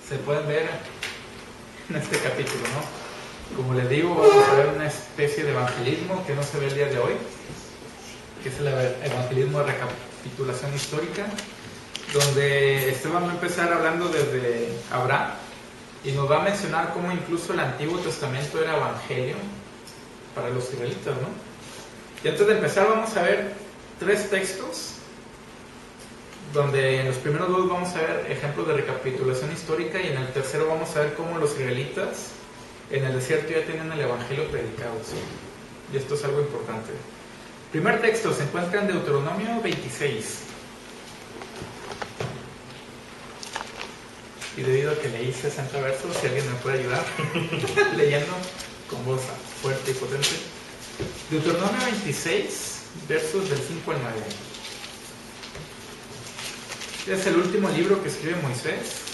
se pueden ver en este capítulo, ¿no? Como les digo, vamos a ver una especie de evangelismo que no se ve el día de hoy, que es el evangelismo de recapitulación histórica, donde Esteban va a empezar hablando desde Abraham y nos va a mencionar cómo incluso el Antiguo Testamento era evangelio para los israelitas, ¿no? Y antes de empezar vamos a ver 3 textos, donde en los primeros 2 vamos a ver ejemplos de recapitulación histórica y en el tercero vamos a ver cómo los israelitas en el desierto ya tienen el evangelio predicado, ¿sí? Y esto es algo importante. Primer texto se encuentra en Deuteronomio 26. Y debido a que leí 60 versos, si alguien me puede ayudar leyendo con voz fuerte y potente. Deuteronomio 26, versos del 5 al 9. Es el último libro que escribe Moisés.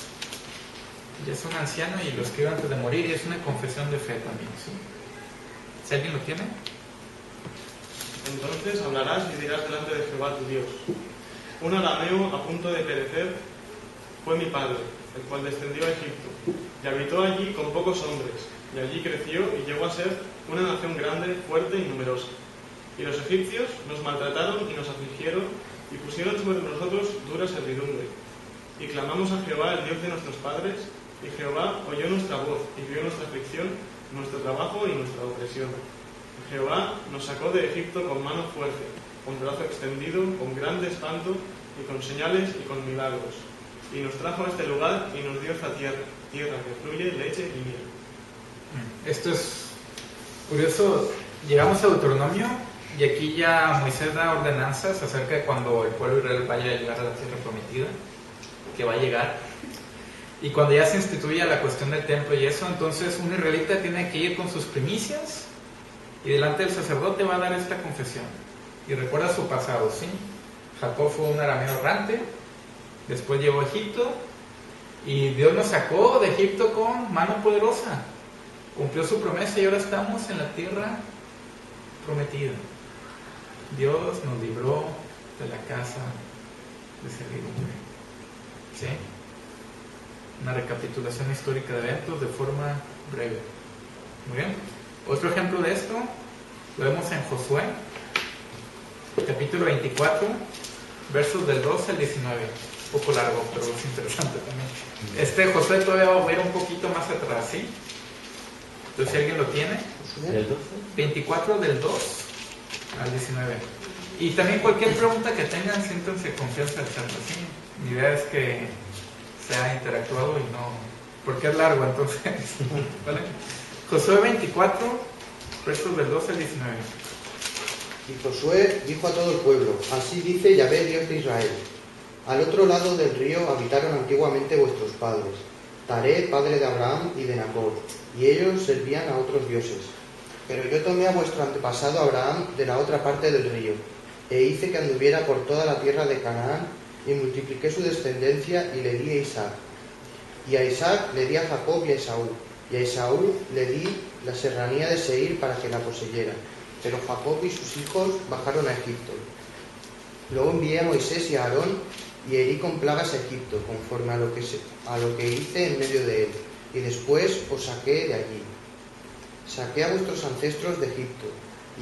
Ya es un anciano y lo escribe antes de morir, y es una confesión de fe también, ¿sí? ¿Si alguien lo tiene? Entonces hablarás y dirás delante de Jehová tu Dios: un arameo a punto de perecer fue mi padre, el cual descendió a Egipto, y habitó allí con pocos hombres, y allí creció y llegó a ser una nación grande, fuerte y numerosa. Y los egipcios nos maltrataron y nos afligieron, y pusieron sobre nosotros dura servidumbre. Y clamamos a Jehová, el Dios de nuestros padres, y Jehová oyó nuestra voz, y vio nuestra aflicción, nuestro trabajo y nuestra opresión. Y Jehová nos sacó de Egipto con mano fuerte, con brazo extendido, con grande espanto, y con señales y con milagros. Y nos trajo a este lugar y nos dio esta tierra que fluye leche y miel. Esto es curioso. Llegamos a Deuteronomio y aquí ya Moisés da ordenanzas acerca de cuando el pueblo de Israel vaya a llegar a la tierra prometida, que va a llegar. Y cuando ya se instituye la cuestión del templo y eso, entonces un israelita tiene que ir con sus primicias y delante del sacerdote va a dar esta confesión. Y recuerda su pasado, ¿sí? Jacob fue un arameo errante, después llegó a Egipto y Dios nos sacó de Egipto con mano poderosa. Cumplió su promesa y ahora estamos en la tierra prometida. Dios nos libró de la casa de servidumbre. ¿Sí? Una recapitulación histórica de eventos de forma breve. Muy bien. Otro ejemplo de esto lo vemos en Josué, capítulo 24, versos del 12 al 19. Un poco largo, pero es interesante también. Josué todavía va a ver un poquito más atrás, ¿sí? Entonces, si alguien lo tiene, 24 del 2 al 19. Y también cualquier pregunta que tengan, siéntanse confianza de hacerla, ¿sí? Mi idea es que se ha interactuado y no, porque es largo, entonces, ¿vale? Josué 24, versos del 12 al 19. Y Josué dijo a todo el pueblo: así dice Yahvé, Dios de Israel: al otro lado del río habitaron antiguamente vuestros padres, Taré, padre de Abraham y de Nacor, y ellos servían a otros dioses. Pero yo tomé a vuestro antepasado Abraham de la otra parte del río, e hice que anduviera por toda la tierra de Canaán, y multipliqué su descendencia y le di a Isaac. Y a Isaac le di a Jacob y a Esaú, y a Esaú le di la serranía de Seir para que la poseyera. Pero Jacob y sus hijos bajaron a Egipto. Luego envié a Moisés y a Aarón, y herí con plagas a Egipto, conforme a lo que hice en medio de él, y después os saqué de allí. Saqué a vuestros ancestros de Egipto,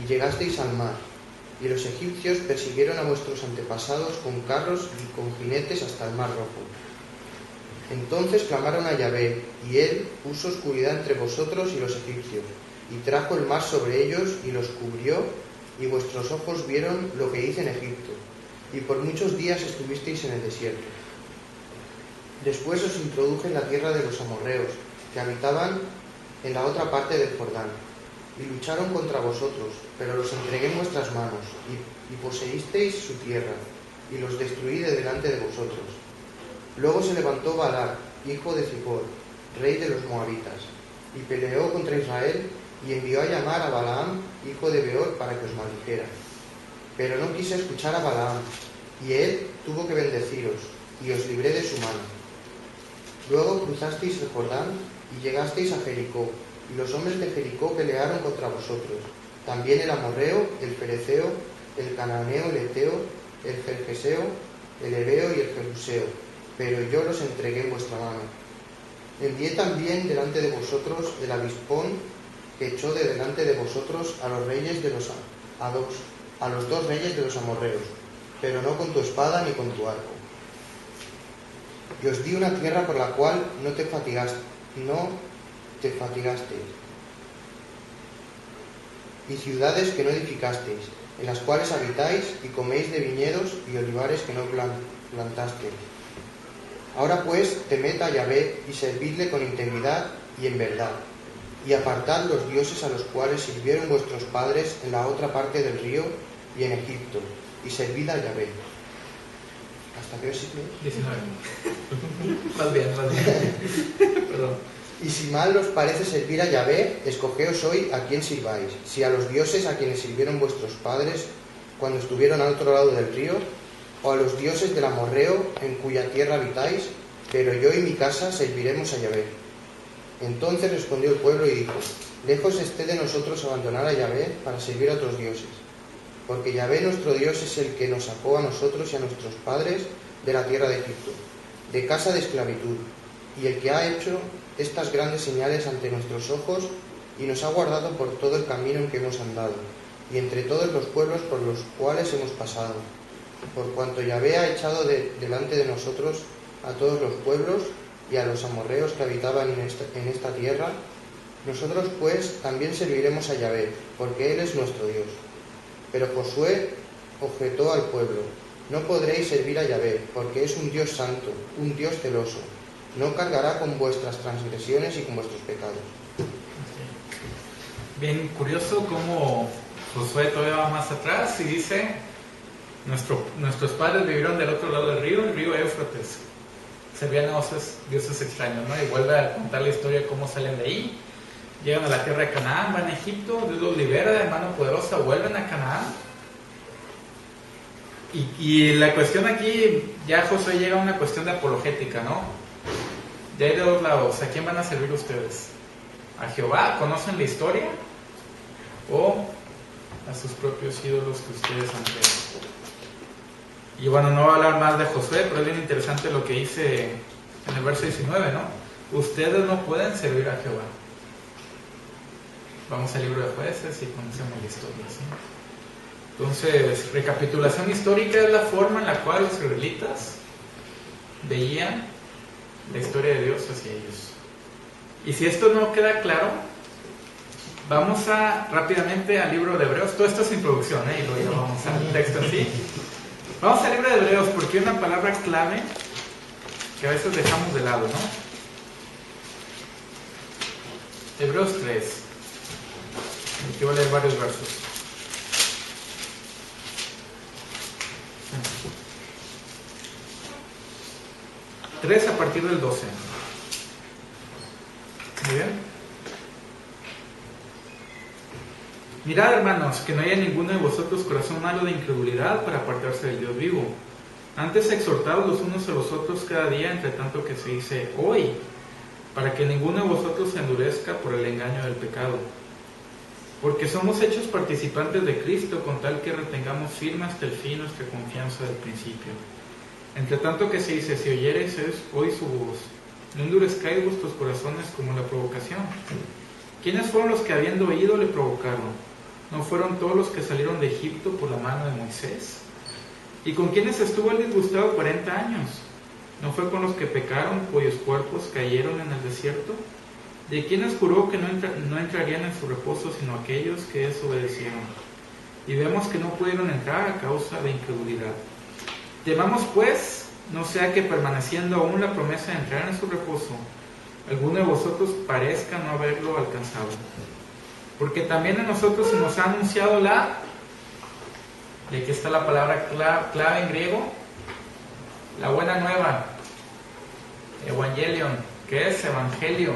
y llegasteis al mar, y los egipcios persiguieron a vuestros antepasados con carros y con jinetes hasta el mar rojo. Entonces clamaron a Yahvé, y él puso oscuridad entre vosotros y los egipcios, y trajo el mar sobre ellos y los cubrió, y vuestros ojos vieron lo que hice en Egipto, y por muchos días estuvisteis en el desierto. Después os introduje en la tierra de los amorreos, que habitaban en la otra parte del Jordán, y lucharon contra vosotros, pero los entregué en vuestras manos, y poseísteis su tierra, y los destruí de delante de vosotros. Luego se levantó Balac, hijo de Zippor, rey de los moabitas, y peleó contra Israel, y envió a llamar a Balaam, hijo de Beor, para que os maldijera. Pero no quise escuchar a Balaam, y él tuvo que bendeciros, y os libré de su mano. Luego cruzasteis el Jordán, y llegasteis a Jericó, y los hombres de Jericó pelearon contra vosotros, también el amorreo, el fereceo, el cananeo, el eteo, el gergeseo, el heveo y el jebuseo, pero yo los entregué en vuestra mano. Envié también delante de vosotros el avispón que echó de delante de vosotros a los dos reyes de los amorreos, pero no con tu espada ni con tu arco. Y os di una tierra por la cual no te fatigasteis, y ciudades que no edificasteis, en las cuales habitáis y coméis de viñedos y olivares que no plantasteis. Ahora pues, temed a Yahvé y servidle con integridad y en verdad, y apartad los dioses a los cuales sirvieron vuestros padres en la otra parte del río y en Egipto, y servid a Yahvé. ¿Hasta qué versículo? 19. Más bien. Perdón. Y si mal os parece servir a Yahvé, escogeos hoy a quién sirváis, si a los dioses a quienes sirvieron vuestros padres cuando estuvieron al otro lado del río, o a los dioses del amorreo en cuya tierra habitáis, pero yo y mi casa serviremos a Yahvé. Entonces respondió el pueblo y dijo: lejos esté de nosotros abandonar a Yahvé para servir a otros dioses, porque Yahvé nuestro Dios es el que nos sacó a nosotros y a nuestros padres de la tierra de Egipto, de casa de esclavitud, y el que ha hecho estas grandes señales ante nuestros ojos y nos ha guardado por todo el camino en que hemos andado, y entre todos los pueblos por los cuales hemos pasado, por cuanto Yahvé ha echado delante de nosotros a todos los pueblos y a los amorreos que habitaban en esta tierra. Nosotros pues también serviremos a Yahvé, porque Él es nuestro Dios. Pero Josué objetó al pueblo: no podréis servir a Yahvé, porque es un Dios santo, un Dios celoso. No cargará con vuestras transgresiones y con vuestros pecados. Bien curioso cómo Josué todavía va más atrás y dice: nuestros padres vivieron del otro lado del río, el río Éufrates. Servían a dioses extraños, ¿no? Y vuelve a contar la historia de cómo salen de ahí. Llegan a la tierra de Canaán, van a Egipto, Dios los libera de mano poderosa, vuelven a Canaán. Y la cuestión aquí, ya Josué llega a una cuestión de apologética, ¿no? De ahí de dos lados, ¿a quién van a servir ustedes? ¿A Jehová? ¿Conocen la historia? ¿O a sus propios ídolos que ustedes han creado? Y bueno, no voy a hablar más de Josué, pero es bien interesante lo que dice en el verso 19, ¿no? Ustedes no pueden servir a Jehová. Vamos al libro de Jueces y conocemos la historia, ¿sí? Entonces, recapitulación histórica es la forma en la cual los israelitas veían la historia de Dios hacia ellos. Y si esto no queda claro, vamos rápidamente al libro de Hebreos. Todo esto es introducción, y luego vamos al texto en sí. Vamos al libro de Hebreos porque hay una palabra clave que a veces dejamos de lado, ¿no? Hebreos 3. Aquí voy a leer varios versos. Tres a partir del 12. Muy bien. Mirad, hermanos, que no haya ninguno de vosotros corazón malo de incredulidad para apartarse del Dios vivo. Antes exhortaos los unos a los otros cada día, entre tanto que se dice hoy, para que ninguno de vosotros se endurezca por el engaño del pecado. Porque somos hechos participantes de Cristo, con tal que retengamos firme hasta el fin nuestra confianza del principio. Entre tanto que se dice, si oyereis hoy su voz, no endurezcáis vuestros corazones como la provocación. ¿Quiénes fueron los que habiendo oído le provocaron? ¿No fueron todos los que salieron de Egipto por la mano de Moisés? ¿Y con quiénes estuvo el disgustado 40 años? ¿No fue con los que pecaron, cuyos cuerpos cayeron en el desierto? ¿De quiénes juró que no entrarían en su reposo sino aquellos que desobedecieron? Y vemos que no pudieron entrar a causa de incredulidad. Temamos pues, no sea que permaneciendo aún la promesa de entrar en su reposo, alguno de vosotros parezca no haberlo alcanzado. Porque también a nosotros se nos ha anunciado y aquí está la palabra clave en griego, la buena nueva, evangelion, que es evangelio.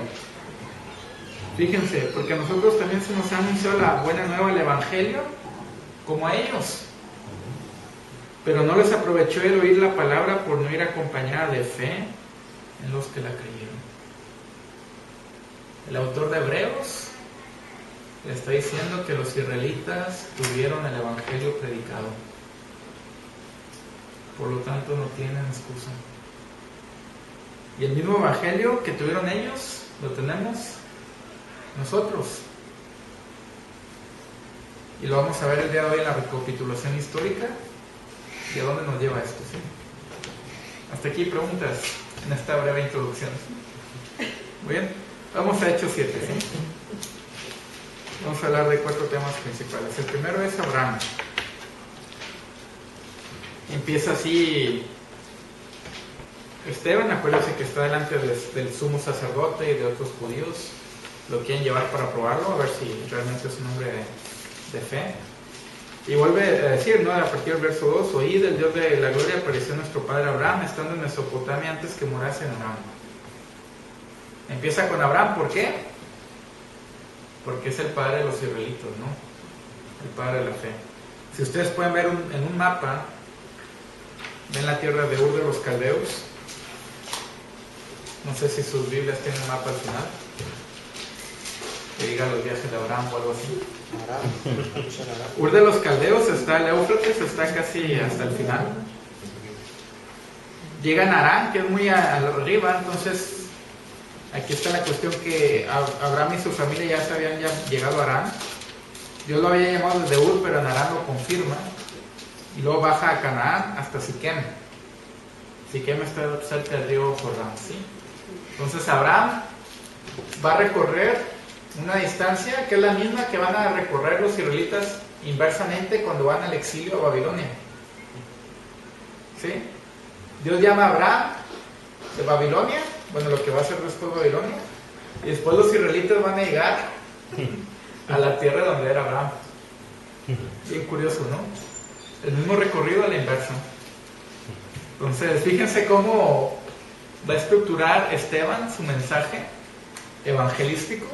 Fíjense, porque a nosotros también se nos ha anunciado la buena nueva, el evangelio, como a ellos. Pero no les aprovechó el oír la palabra por no ir acompañada de fe en los que la creyeron. El autor de Hebreos le está diciendo que los israelitas tuvieron el evangelio predicado. Por lo tanto, no tienen excusa. Y el mismo evangelio que tuvieron ellos, lo tenemos nosotros. Y lo vamos a ver el día de hoy en la recapitulación histórica. ¿Y a dónde nos lleva esto? ¿Sí? Hasta aquí preguntas en esta breve introducción. Muy bien, vamos a Hechos 7. ¿Sí? Vamos a hablar de 4 temas principales. El primero es Abraham. Empieza así Esteban, acuérdense que está delante del sumo sacerdote y de otros judíos. Lo quieren llevar para probarlo, a ver si realmente es un hombre de fe. Y vuelve a decir, ¿no? A partir del verso 2, oíd, el Dios de la gloria apareció a nuestro padre Abraham, estando en Mesopotamia antes que morase en Aram. Empieza con Abraham, ¿por qué? Porque es el padre de los israelitos, ¿no? El padre de la fe. Si ustedes pueden ver en un mapa, ven la tierra de Ur de los Caldeos. No sé si sus Biblias tienen un mapa al final, que diga los viajes de Abraham o algo así. Ur de los Caldeos está el Éufrates, está casi hasta el final. Llegan a Harán, que es muy arriba, entonces aquí está la cuestión que Abraham y su familia ya se habían llegado a Harán. Dios lo había llamado desde Ur, pero en Harán lo confirma. Y luego baja a Canaán hasta Siquem. Siquem está cerca del río Jordán, ¿sí? Entonces Abraham va a recorrer una distancia que es la misma que van a recorrer los israelitas inversamente cuando van al exilio a Babilonia. ¿Sí? Dios llama a Abraham de Babilonia, bueno, lo que va a ser después Babilonia, y después los israelitas van a llegar a la tierra donde era Abraham. Bien curioso, ¿no? El mismo recorrido a la inversa. Entonces, fíjense cómo va a estructurar Esteban su mensaje evangelístico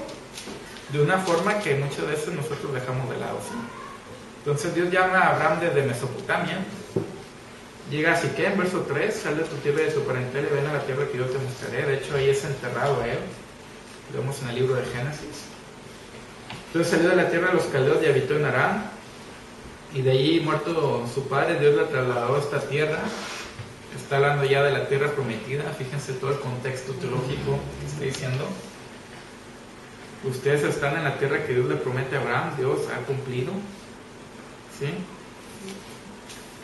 de una forma que muchas veces nosotros dejamos de lado, ¿sí? Entonces Dios llama a Abraham desde Mesopotamia, llega a Siquem, verso 3, sal de tu tierra y de tu parentela y ven a la tierra que yo te mostraré. De hecho ahí es enterrado a él, lo vemos en el libro de Génesis. Entonces salió de la tierra de los caldeos y habitó en Harán, y de allí, muerto su padre, Dios le trasladó a esta tierra. Está hablando ya de la tierra prometida. Fíjense todo el contexto teológico que está diciendo. Ustedes están en la tierra que Dios le promete a Abraham. Dios ha cumplido, ¿sí?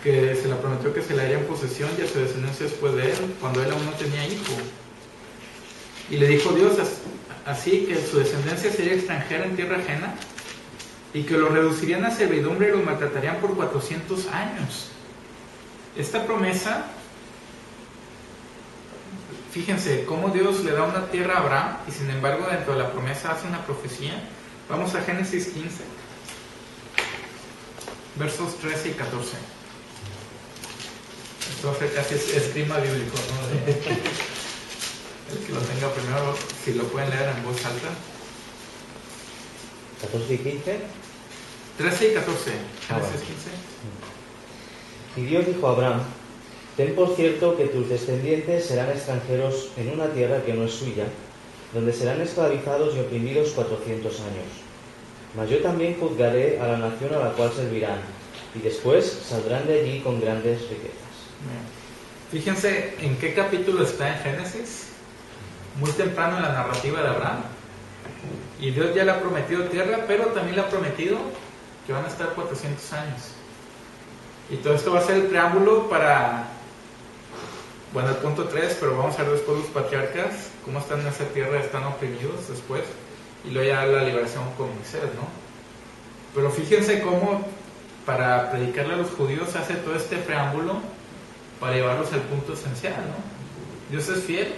Que se la prometió que se le haría en posesión y a su descendencia después de él, cuando él aún no tenía hijo. Y le dijo Dios así, que su descendencia sería extranjera en tierra ajena y que lo reducirían a servidumbre y lo maltratarían por 400 años. Esta promesa, fíjense cómo Dios le da una tierra a Abraham y sin embargo dentro de la promesa hace una profecía. Vamos a Génesis 15, versos 13 y 14. Esto casi es esgrima bíblico, ¿no? El que lo tenga primero, si lo pueden leer en voz alta. 14 y 15. 13 y 14. Génesis 15. Y Dios dijo a Abraham: ten por cierto que tus descendientes serán extranjeros en una tierra que no es suya, donde serán esclavizados y oprimidos 400 años. Mas yo también juzgaré a la nación a la cual servirán, y después saldrán de allí con grandes riquezas. Fíjense en qué capítulo está en Génesis, muy temprano en la narrativa de Abraham. Y Dios ya le ha prometido tierra, pero también le ha prometido que van a estar 400 años. Y todo esto va a ser el preámbulo para, bueno, el punto 3, pero vamos a ver después los patriarcas, cómo están en esa tierra, están oprimidos después, y luego ya la liberación con Moisés, ¿no? Pero fíjense cómo para predicarle a los judíos hace todo este preámbulo para llevarlos al punto esencial, ¿no? Dios es fiel,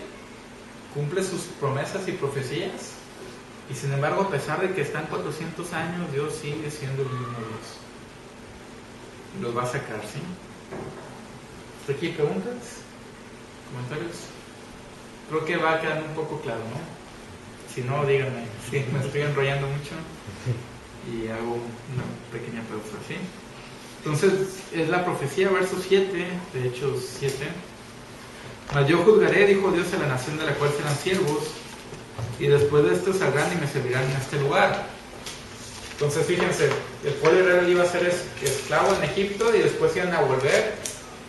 cumple sus promesas y profecías, y sin embargo, a pesar de que están 400 años, Dios sigue siendo el mismo Dios. Los va a sacar, ¿sí? ¿Hasta aquí preguntas? ¿Comentarios? Creo que va quedando un poco claro, ¿no? Si no, díganme. Sí, me estoy enrollando mucho y hago una pequeña pausa, ¿sí? Entonces, es la profecía, verso 7, de Hechos 7. Mas yo juzgaré, dijo Dios, a la nación de la cual serán siervos, y después de esto saldrán y me servirán en este lugar. Entonces, fíjense, el pueblo de Israel iba a ser esclavo en Egipto y después iban a volver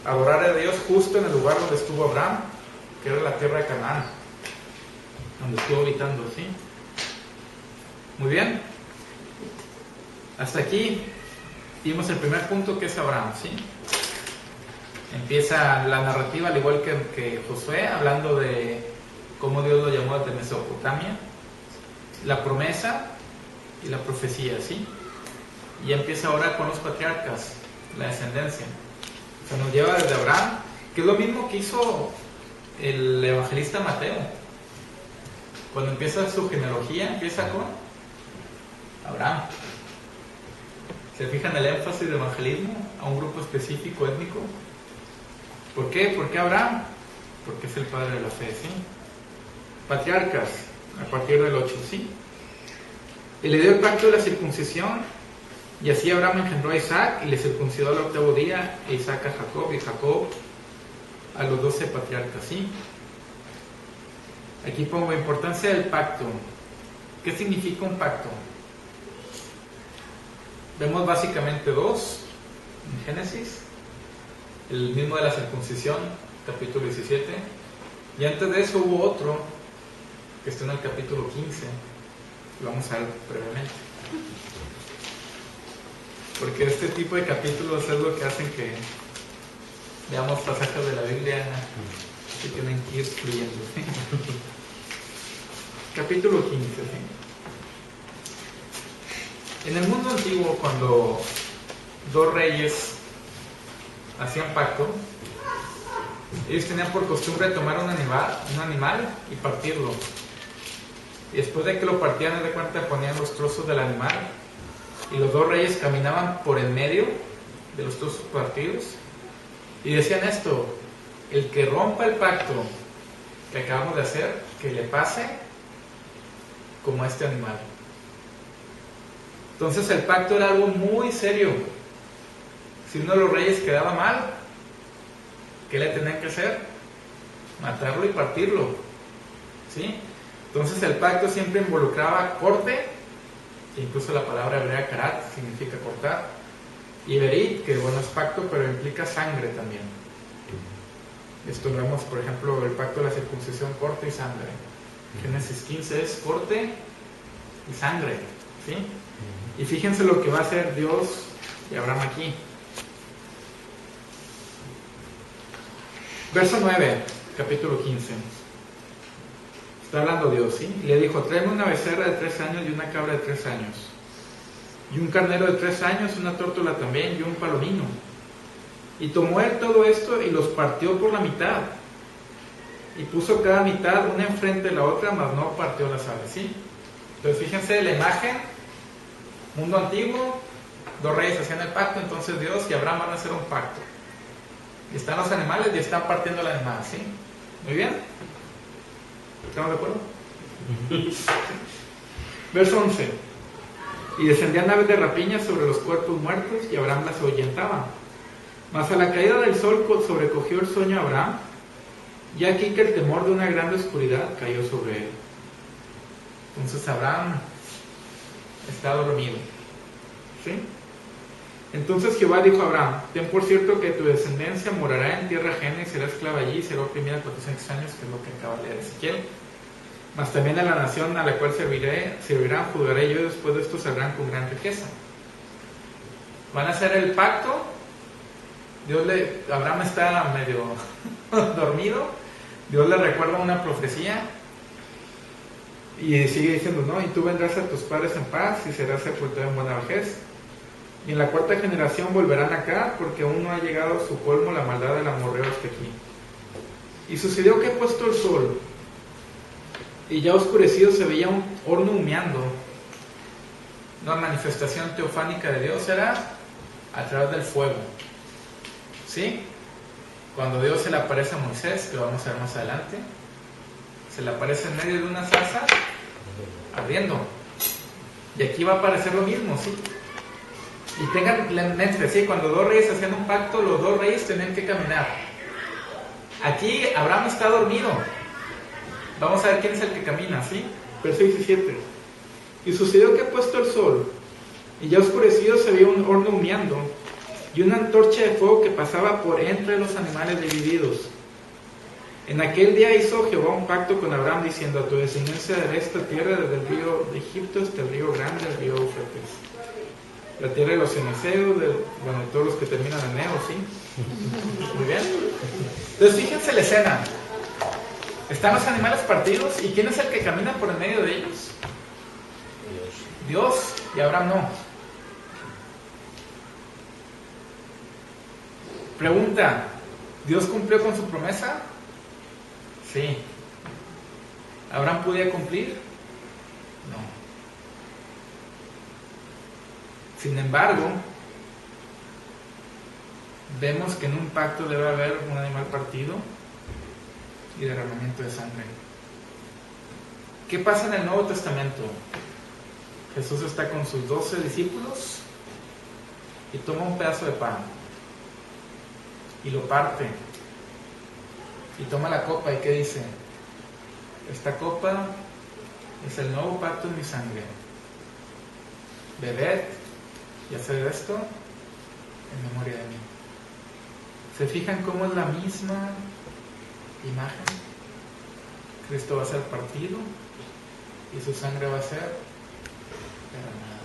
a adorar a Dios justo en el lugar donde estuvo Abraham. que era la tierra de Canaán, donde estuvo habitando, ¿sí? Muy bien. Hasta aquí vimos el primer punto, que es Abraham, ¿sí? Empieza la narrativa, al igual que Josué, hablando de cómo Dios lo llamó desde Mesopotamia, la promesa y la profecía, ¿sí? Y empieza ahora con los patriarcas, la descendencia. O sea, nos lleva desde Abraham, que es lo mismo que hizo el evangelista Mateo. Cuando empieza su genealogía, empieza con Abraham. ¿Se fijan el énfasis de evangelismo a un grupo específico, étnico? ¿Por qué? ¿Por qué Abraham? Porque es el padre de la fe, ¿sí? Patriarcas, a partir del 8, ¿sí? Y le dio el pacto de la circuncisión, y así Abraham engendró a Isaac y le circuncidó al 8º día, e Isaac a Jacob, y Jacob a los 12 patriarcas, ¿sí? Aquí pongo importancia del pacto. ¿Qué significa un pacto? Vemos básicamente dos en Génesis, el mismo de la circuncisión, capítulo 17, y antes de eso hubo otro que está en el capítulo 15, lo vamos a ver brevemente, porque este tipo de capítulos es lo que hacen que veamos pasajes de la Biblia que tienen que ir fluyendo, ¿sí? Capítulo 15, ¿sí? En el mundo antiguo, cuando dos reyes hacían pacto, ellos tenían por costumbre tomar un animal y partirlo. Y después de que lo partían, haz de cuenta, ponían los trozos del animal, y los dos reyes caminaban por el medio de los trozos partidos y decían esto: el que rompa el pacto que acabamos de hacer, que le pase como a este animal. Entonces el pacto era algo muy serio. Si uno de los reyes quedaba mal, ¿qué le tenían que hacer? Matarlo y partirlo, ¿sí? Entonces el pacto siempre involucraba corte, que incluso la palabra hebrea karat significa cortar, y berit, que bueno es pacto, pero implica sangre también. Esto lo vemos, por ejemplo, el pacto de la circuncisión, corte y sangre. Génesis 15 es corte y sangre, ¿sí? Y fíjense lo que va a hacer Dios y Abraham aquí. Verso 9, capítulo 15. Está hablando Dios, ¿sí? Y le dijo: tráeme una becerra de 3 años y una cabra de 3 años, y un carnero de 3 años, una tórtola también, y un palomino. Y tomó él todo esto y los partió por la mitad, y puso cada mitad una enfrente de la otra, mas no partió las aves, ¿sí? Entonces fíjense la imagen, mundo antiguo, dos reyes hacían el pacto, entonces Dios y Abraham van a hacer un pacto. Y están los animales y están partiendo el animal, ¿sí? Muy bien. ¿Estamos de acuerdo? Verso 11. Y descendían aves de rapiña sobre los cuerpos muertos, y Abraham las ahuyentaba. Mas a la caída del sol sobrecogió el sueño a Abraham, y aquí que el temor de una grande oscuridad cayó sobre él. Entonces Abraham está dormido, ¿sí? Entonces Jehová dijo a Abraham: ten por cierto que tu descendencia morará en tierra ajena y será esclava allí y será oprimida 400 años, que es lo que acaba de leer Ezequiel. Mas también a la nación a la cual servirán, juzgaré yo, y después de esto saldrán con gran riqueza. Van a hacer el pacto. Abraham está medio dormido. Dios le recuerda una profecía y sigue diciendo: no, y tú vendrás a tus padres en paz y serás sepultado en buena vejez. Y en la 4ª generación volverán acá, porque aún no ha llegado a su colmo la maldad del amorreo hasta aquí. Y sucedió que puesto el sol y ya oscurecido, se veía un horno humeando. Una manifestación teofánica de Dios era a través del fuego, ¿sí? Cuando Dios se le aparece a Moisés, que lo vamos a ver más adelante, se le aparece en medio de una zarza ardiendo. Y aquí va a aparecer lo mismo, ¿sí? Y tengan en mente, ¿sí? Cuando dos reyes hacían un pacto, los dos reyes tenían que caminar. Aquí Abraham está dormido. Vamos a ver quién es el que camina, ¿sí? Verso 17. Y sucedió que puesto el sol y ya oscurecido, se veía un horno humeando y una antorcha de fuego que pasaba por entre los animales divididos. En aquel día hizo Jehová un pacto con Abraham diciendo: a tu descendencia daré esta tierra desde el río de Egipto hasta el río grande, el río Éufrates. La tierra de los ceneseos, de todos los que terminan en neo, ¿sí? Muy bien. Entonces fíjense la escena. Están los animales partidos, ¿y quién es el que camina por en medio de ellos? Dios, y Abraham no. Pregunta: ¿Dios cumplió con su promesa? Sí. ¿Abraham podía cumplir? No. Sin embargo, vemos que en un pacto debe haber un animal partido y derramamiento de sangre. ¿Qué pasa en el Nuevo Testamento? Jesús está con sus 12 discípulos y toma un pedazo de pan y lo parte y toma la copa, y ¿qué dice? Esta copa es el nuevo pacto en mi sangre. Bebed y haced esto en memoria de mí. ¿Se fijan cómo es la misma imagen? Cristo va a ser partido y su sangre va a ser derramada.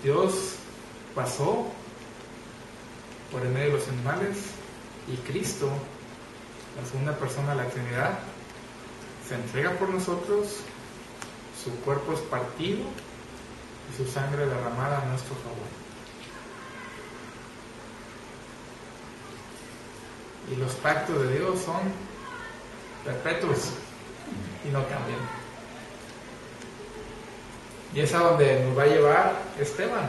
Dios pasó por el medio de los animales, y Cristo, la segunda persona de la Trinidad, se entrega por nosotros, su cuerpo es partido y su sangre derramada a nuestro favor. Y los pactos de Dios son perpetuos y no cambian. Y es a donde nos va a llevar Esteban,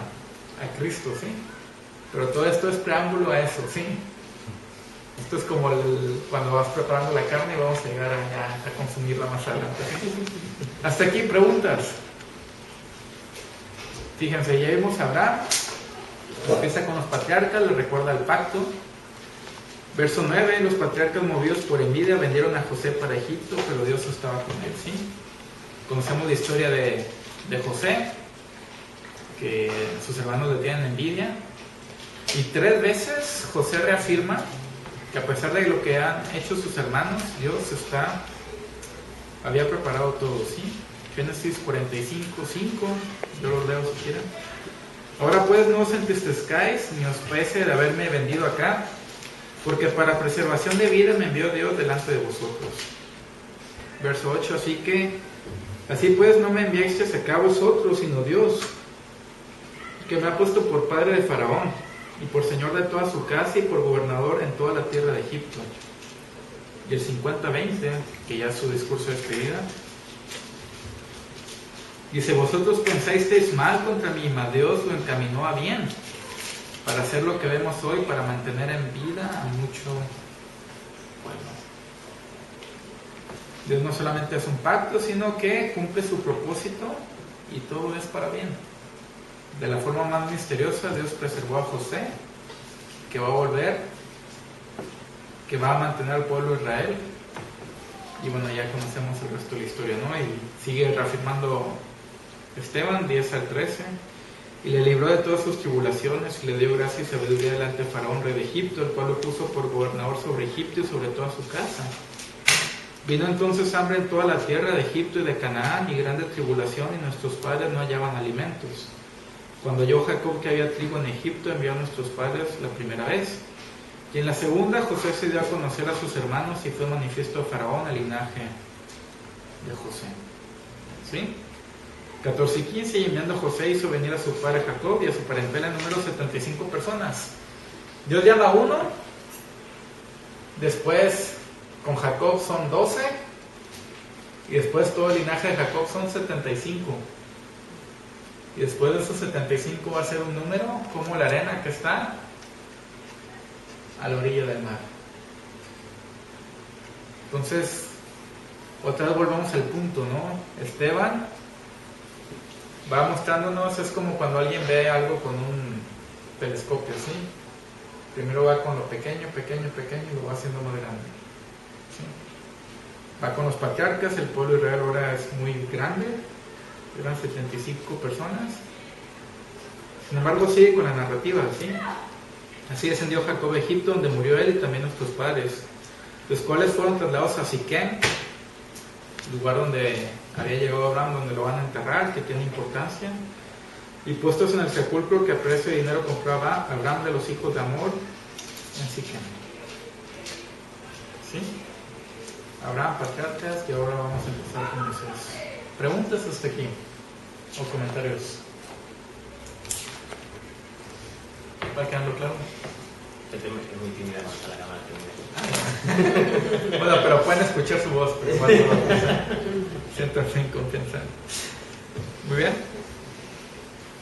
a Cristo, ¿sí? Pero todo esto es preámbulo a eso, ¿sí? Esto es como cuando vas preparando la carne y vamos a llegar a consumirla más adelante, ¿sí? Hasta aquí preguntas. Fíjense, ya vimos a Abraham, empieza con los patriarcas, le recuerda el pacto. Verso 9, los patriarcas movidos por envidia vendieron a José para Egipto, pero Dios estaba con él, ¿sí? Conocemos la historia de José, que sus hermanos le tienen envidia, y 3 veces José reafirma que a pesar de lo que han hecho sus hermanos, Dios había preparado todo, ¿sí? Génesis 45:5, yo lo leo si quieren. Ahora pues no os entristezcáis ni os pese de haberme vendido acá, porque para preservación de vida me envió Dios delante de vosotros. Verso 8, así pues no me enviasteis acá vosotros, sino Dios, que me ha puesto por padre de Faraón, y por señor de toda su casa, y por gobernador en toda la tierra de Egipto. Y el 50:20, que ya es su discurso de despedida, dice: vosotros pensasteis mal contra mí, mas Dios lo encaminó a bien, para hacer lo que vemos hoy, para mantener en vida a mucho pueblo. Dios no solamente es un pacto, sino que cumple su propósito, y todo es para bien. De la forma más misteriosa, Dios preservó a José, que va a volver, que va a mantener al pueblo de Israel. Y bueno, ya conocemos el resto de la historia, ¿no? Y sigue reafirmando Esteban 10-13. Y le libró de todas sus tribulaciones, y le dio gracia y sabiduría delante de Faraón, rey de Egipto, el cual lo puso por gobernador sobre Egipto y sobre toda su casa. Vino entonces hambre en toda la tierra de Egipto y de Canaán, y grande tribulación, y nuestros padres no hallaban alimentos. Cuando oyó Jacob que había trigo en Egipto, envió a nuestros padres la primera vez. Y en la segunda, José se dio a conocer a sus hermanos, y fue manifiesto a Faraón el linaje de José. ¿Sí? 14:15, y enviando José hizo venir a su padre Jacob y a su parentela en número 75 personas. Dios llama a uno, después con Jacob son 12, y después todo el linaje de Jacob son 75. Y después de esos 75 va a ser un número como la arena que está a la orilla del mar. Entonces, otra vez volvamos al punto, ¿no? Esteban va mostrándonos, es como cuando alguien ve algo con un telescopio, ¿sí? Primero va con lo pequeño, pequeño, pequeño, y lo va haciendo más grande, ¿sí? Va con los patriarcas, el pueblo de Israel ahora es muy grande, eran 75 personas. Sin embargo, sigue con la narrativa, ¿sí? Así descendió Jacob a Egipto, donde murió él y también nuestros padres, los cuales fueron trasladados a Siquem, lugar donde había llegado Abraham, donde lo van a enterrar, que tiene importancia, y puestos en el sepulcro que a precio de dinero compró Abraham de los hijos de Amor en Siquem. ¿Sí? Abraham, patriarcas, y ahora vamos a empezar con Moisés. ¿Preguntas hasta aquí? ¿O comentarios? ¿Va quedando claro? Es muy tímida más a la cámara que Bueno, pero pueden escuchar su voz, pero igual no va a pasar. Siéntanse en confianza. Muy bien.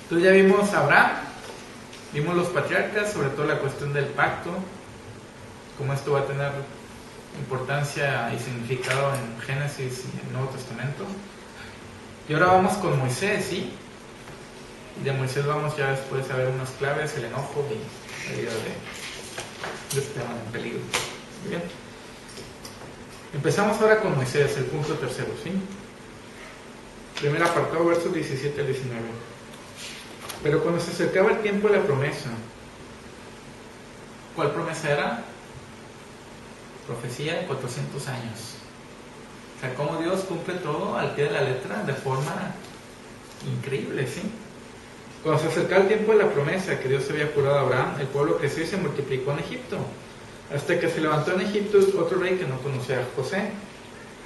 Entonces ya vimos a Abraham, vimos los patriarcas, sobre todo la cuestión del pacto, cómo esto va a tener importancia y significado en Génesis y en el Nuevo Testamento. Y ahora vamos con Moisés, ¿sí? Y de Moisés vamos ya después a ver unas claves, el enojo y la vida de este tema en peligro. Muy bien. Empezamos ahora con Moisés, el punto tercero, ¿sí? Primer apartado, versos 17 al 19. Pero cuando se acercaba el tiempo de la promesa, ¿cuál promesa era? Profecía de 400 años. O sea, cómo Dios cumple todo al pie de la letra de forma increíble, ¿sí? Cuando se acercaba el tiempo de la promesa que Dios había jurado a Abraham, el pueblo creció y se multiplicó en Egipto, hasta que se levantó en Egipto otro rey que no conocía a José.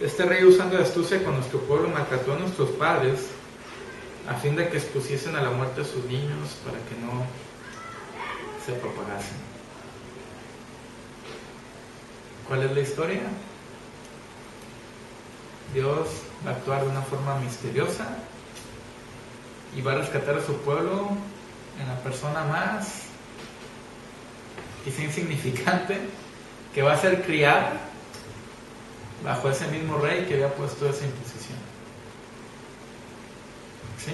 Este rey, usando de astucia con nuestro pueblo, maltrató a nuestros padres a fin de que expusiesen a la muerte a sus niños para que no se propagasen. ¿Cuál es la historia? Dios va a actuar de una forma misteriosa y va a rescatar a su pueblo en la persona más quizá insignificante, que va a ser criada bajo ese mismo rey que había puesto esa imposición. ¿Sí?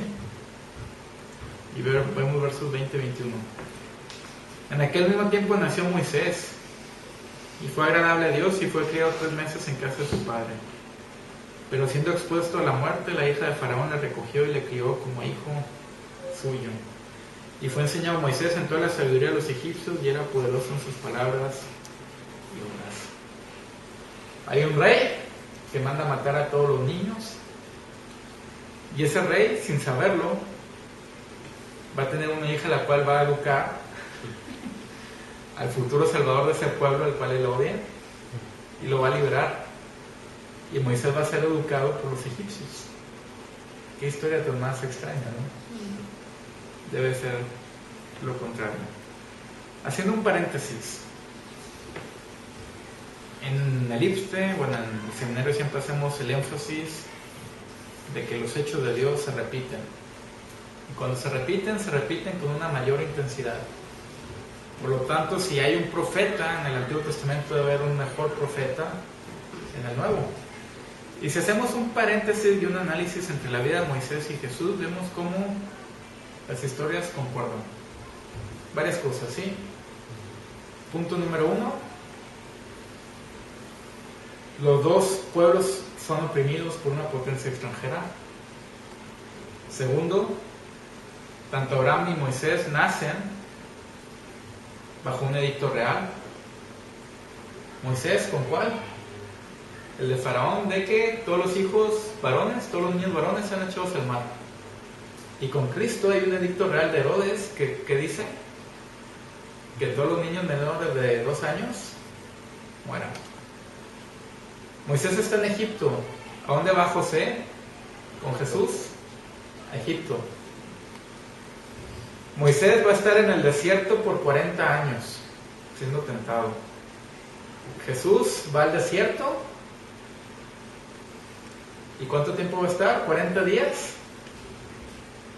Y vemos versos 20 y 21. En aquel mismo tiempo nació Moisés y fue agradable a Dios y fue criado 3 meses en casa de su padre. Pero siendo expuesto a la muerte, la hija de Faraón le recogió y le crió como hijo suyo. Y fue enseñado a Moisés en toda la sabiduría de los egipcios y era poderoso en sus palabras y obras. Hay un rey que manda matar a todos los niños, y ese rey, sin saberlo, va a tener una hija la cual va a educar al futuro salvador de ese pueblo al cual él odia, y lo va a liberar. Y Moisés va a ser educado por los egipcios. Qué historia tan más extraña, ¿no? Debe ser lo contrario. Haciendo un paréntesis, en el IPSTE, bueno, en el seminario siempre hacemos el énfasis de que los hechos de Dios se repiten. Y cuando se repiten con una mayor intensidad. Por lo tanto, si hay un profeta en el Antiguo Testamento, debe haber un mejor profeta en el Nuevo. Y si hacemos un paréntesis y un análisis entre la vida de Moisés y Jesús, vemos cómo las historias concuerdan. Varias cosas, ¿sí? Punto número 1. Los dos pueblos son oprimidos por una potencia extranjera. Segundo, tanto Abraham y Moisés nacen bajo un edicto real. Moisés, ¿con cuál? El de Faraón, de que todos los hijos varones, todos los niños varones sean echados al mar. Y con Cristo hay un edicto real de Herodes que dice que todos los niños menores de 2 años mueran. Moisés está en Egipto. ¿A dónde va José con Jesús? A Egipto. Moisés va a estar en el desierto por 40 años, siendo tentado. Jesús va al desierto. ¿Y cuánto tiempo va a estar? 40 días.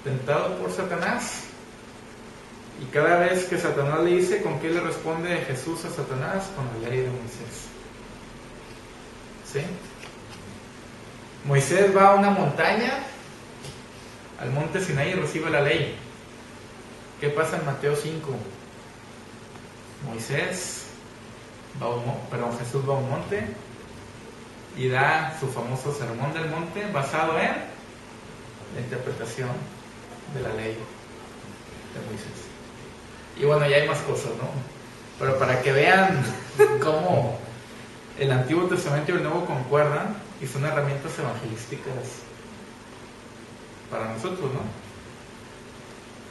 Tentado por Satanás. Y cada vez que Satanás le dice, ¿con qué le responde Jesús a Satanás? Con la ley de Moisés. ¿Sí? Moisés va a una montaña, al monte Sinaí, y recibe la ley. ¿Qué pasa en Mateo 5? Jesús va a un monte y da su famoso sermón del monte basado en la interpretación de la ley de Moisés. Y bueno, ya hay más cosas, ¿no? Pero para que vean cómo el Antiguo Testamento y el Nuevo concuerdan y son herramientas evangelísticas para nosotros, ¿no?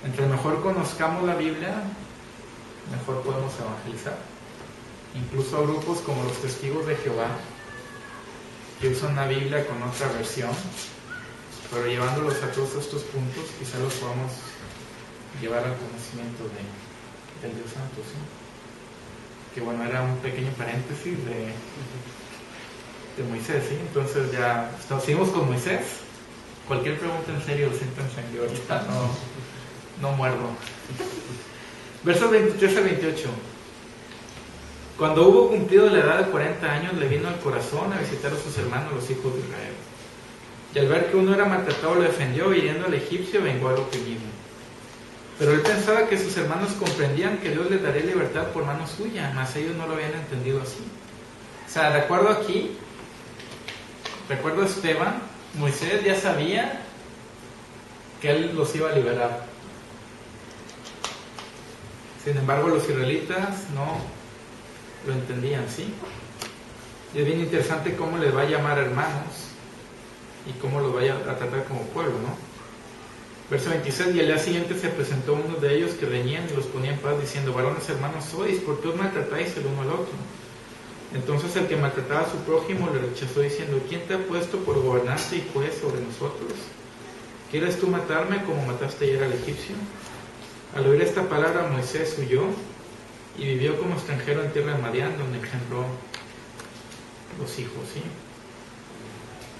Entre mejor conozcamos la Biblia, mejor podemos evangelizar. Incluso a grupos como los Testigos de Jehová, que usan la Biblia con otra versión, pero llevándolos a todos estos puntos, quizá los podamos llevar al conocimiento del Dios Santo, ¿sí? Que bueno, era un pequeño paréntesis de Moisés, ¿sí? Entonces ya seguimos con Moisés. Cualquier pregunta en serio, siéntense, que ahorita no muerdo. Versos 23 al 28. Cuando hubo cumplido la edad de 40 años, le vino al corazón a visitar a sus hermanos, los hijos de Israel. Y al ver que uno era maltratado, lo defendió, hiriendo al egipcio, vengó al oprimido. Pero él pensaba que sus hermanos comprendían que Dios les daría libertad por mano suya, mas ellos no lo habían entendido así. O sea, de acuerdo a Esteban, Moisés ya sabía que él los iba a liberar. Sin embargo, los israelitas no lo entendían, ¿sí? Y es bien interesante cómo les va a llamar hermanos y cómo los vaya a tratar como pueblo, ¿no? Verso 26, y al día siguiente se presentó uno de ellos que reñían y los ponía en paz, diciendo: varones hermanos sois, ¿por qué os maltratáis el uno al otro? Entonces el que maltrataba a su prójimo le rechazó, diciendo: ¿quién te ha puesto por gobernante y juez sobre nosotros? ¿Quieres tú matarme como mataste ayer al egipcio? Al oír esta palabra, Moisés huyó y vivió como extranjero en tierra de Madián, donde engendró los hijos, ¿sí?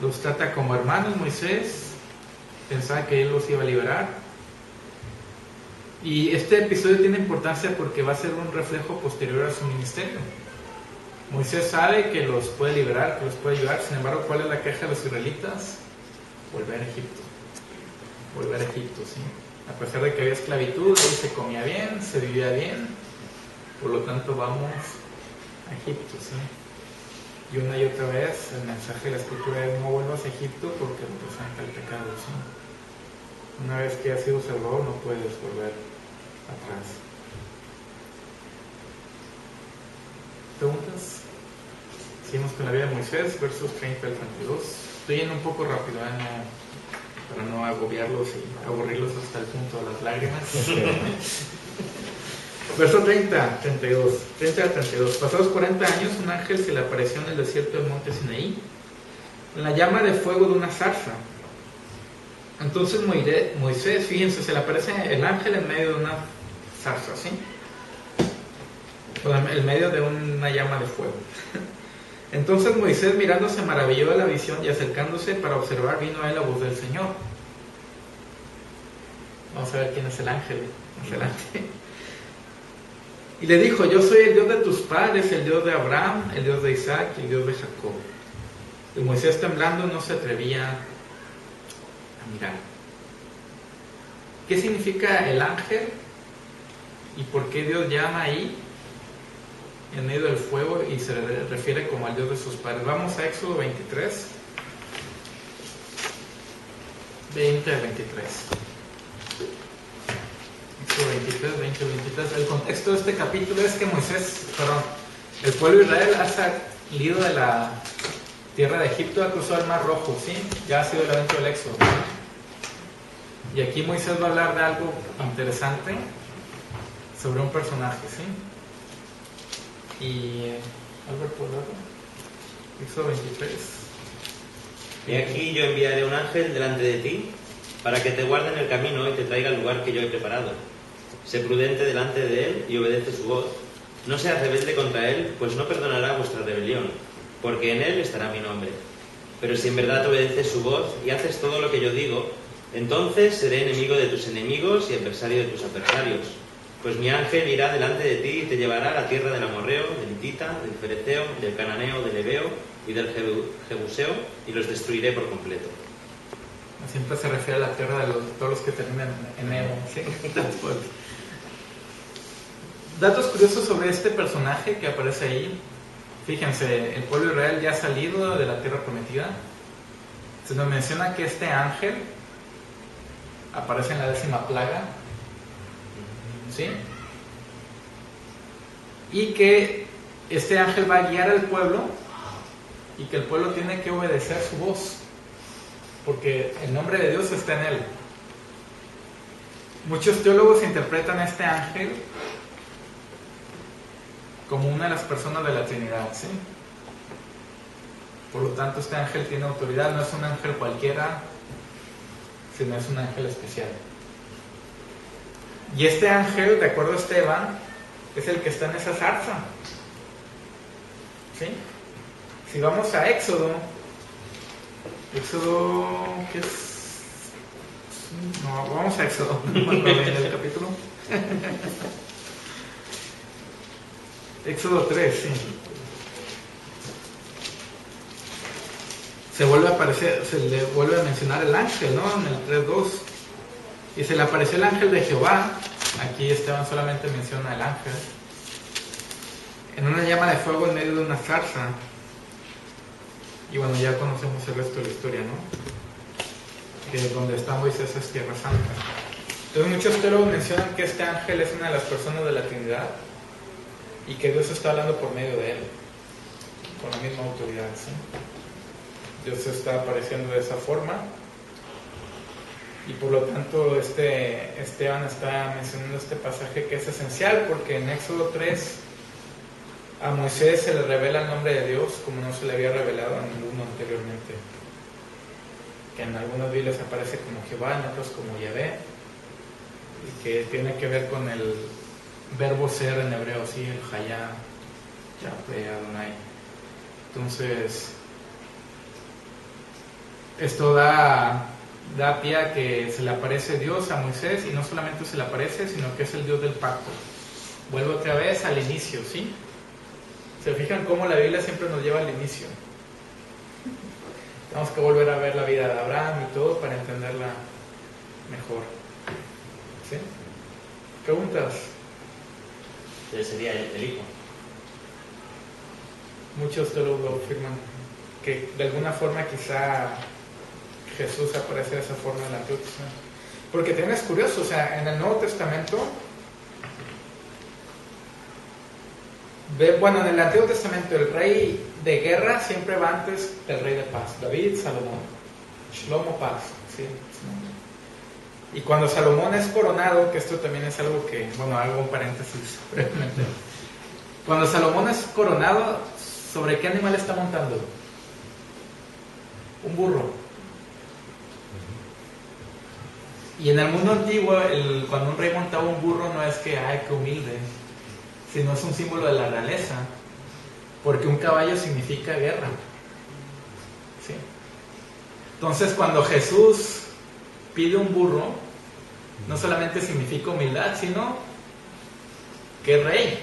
Los trata como hermanos. Moisés pensaba que él los iba a liberar. Y este episodio tiene importancia porque va a ser un reflejo posterior a su ministerio. Moisés sabe que los puede liberar, que los puede ayudar. Sin embargo, ¿cuál es la queja de los israelitas? Volver a Egipto. Volver a Egipto, ¿sí? A pesar de que había esclavitud, ahí se comía bien, se vivía bien. Por lo tanto, vamos a Egipto, ¿sí? Y una y otra vez el mensaje de la Escritura es: no vuelvas a Egipto porque representa el pecado, ¿sí? Una vez que has sido salvado no puedes volver atrás. ¿Preguntas? Seguimos con la vida de Moisés, versos 30 al 32. Estoy yendo un poco rápido, para no agobiarlos y aburrirlos hasta el punto de las lágrimas. Verso 30 al 32. Pasados 40 años, un ángel se le apareció en el desierto del monte Sinaí, en la llama de fuego de una zarza. Entonces Moisés, fíjense, se le aparece el ángel en medio de una zarza, ¿sí? En medio de una llama de fuego. Entonces Moisés, mirando, se maravilló de la visión, y acercándose para observar, vino a él la voz del Señor. Vamos a ver quién es el ángel más adelante. Y le dijo: yo soy el Dios de tus padres, el Dios de Abraham, el Dios de Isaac y el Dios de Jacob. Y Moisés, temblando, no se atrevía a mirar. ¿Qué significa el ángel? ¿Y por qué Dios llama ahí, en medio del fuego, y se refiere como al Dios de sus padres? Vamos a Éxodo 23, 20 al 23. Éxodo 23, 20 al 23. El contexto de este capítulo es que el pueblo de Israel ha salido de la tierra de Egipto, ha cruzado el Mar Rojo, ¿sí? Ya ha sido el evento del Éxodo. Y aquí Moisés va a hablar de algo interesante sobre un personaje, ¿sí? Y Albert, ¿puedo verlo? Éxodo 23. Y aquí yo enviaré un ángel delante de ti para que te guarde en el camino y te traiga al lugar que yo he preparado. Sé prudente delante de él y obedece su voz. No seas rebelde contra él, pues no perdonará vuestra rebelión, porque en él estará mi nombre. Pero si en verdad obedeces su voz y haces todo lo que yo digo, entonces seré enemigo de tus enemigos y adversario de tus adversarios. Pues mi ángel irá delante de ti y te llevará a la tierra del amorreo, del hitita, del fereceo, del cananeo, del heveo y del jebuseo, y los destruiré por completo. Siempre se refiere a la tierra de todos los que terminan en Evo, ¿sí? Datos curiosos sobre este personaje que aparece ahí. Fíjense, el pueblo de Israel ya ha salido de la tierra prometida. Se nos menciona que este ángel aparece en la 10ª plaga, ¿sí? y que este ángel va a guiar al pueblo y que el pueblo tiene que obedecer su voz, porque el nombre de Dios está en él. Muchos teólogos interpretan a este ángel como una de las personas de la Trinidad, ¿sí? Por lo tanto, este ángel tiene autoridad, no es un ángel cualquiera, sino es un ángel especial. Y este ángel, de acuerdo a Esteban, es el que está en esa zarza, ¿sí? Si vamos a Éxodo, ¿qué es? No, vamos a Éxodo, no me acuerdo bien el capítulo. Éxodo 3, sí. Se vuelve a aparecer, se le vuelve a mencionar el ángel, ¿no? En el 3.2. Y se le apareció el ángel de Jehová. Aquí Esteban solamente menciona el ángel. En una llama de fuego en medio de una zarza. Y bueno, ya conocemos el resto de la historia, ¿no? Que donde está Moisés es Tierra Santa. Entonces muchos teólogos mencionan que este ángel es una de las personas de la Trinidad y que Dios está hablando por medio de él, con la misma autoridad, ¿sí? Dios está apareciendo de esa forma y por lo tanto Esteban está mencionando este pasaje que es esencial, porque en Éxodo 3 a Moisés se le revela el nombre de Dios como no se le había revelado a ninguno anteriormente, que en algunas Biblias aparece como Jehová, en otras como Yahvé, y que tiene que ver con el verbo ser en hebreo, sí, el Hayá, Yahvé, Adonai. Entonces esto da pie a que se le aparece Dios a Moisés, y no solamente se le aparece, sino que es el Dios del pacto. Vuelvo otra vez al inicio, ¿sí? ¿Se fijan cómo la Biblia siempre nos lleva al inicio? Tenemos que volver a ver la vida de Abraham y todo para entenderla mejor. ¿Sí? ¿Preguntas? Sería el hijo. Muchos teólogos afirman que de alguna forma quizá Jesús aparece de esa forma en el Antiguo Testamento. Porque también es curioso, o sea, en el Nuevo Testamento, bueno, en el Antiguo Testamento el rey de guerra siempre va antes del rey de paz. David, Salomón, Shlomo, paz, ¿sí? Y cuando Salomón es coronado, que esto también es algo que, bueno, hago un paréntesis brevemente. Cuando Salomón es coronado, ¿sobre qué animal está montando? Un burro. Y en el mundo antiguo, cuando un rey montaba un burro, no es que, ay, qué humilde, sino es un símbolo de la realeza, porque un caballo significa guerra. ¿Sí? Entonces, cuando Jesús pide un burro, no solamente significa humildad, sino que es rey.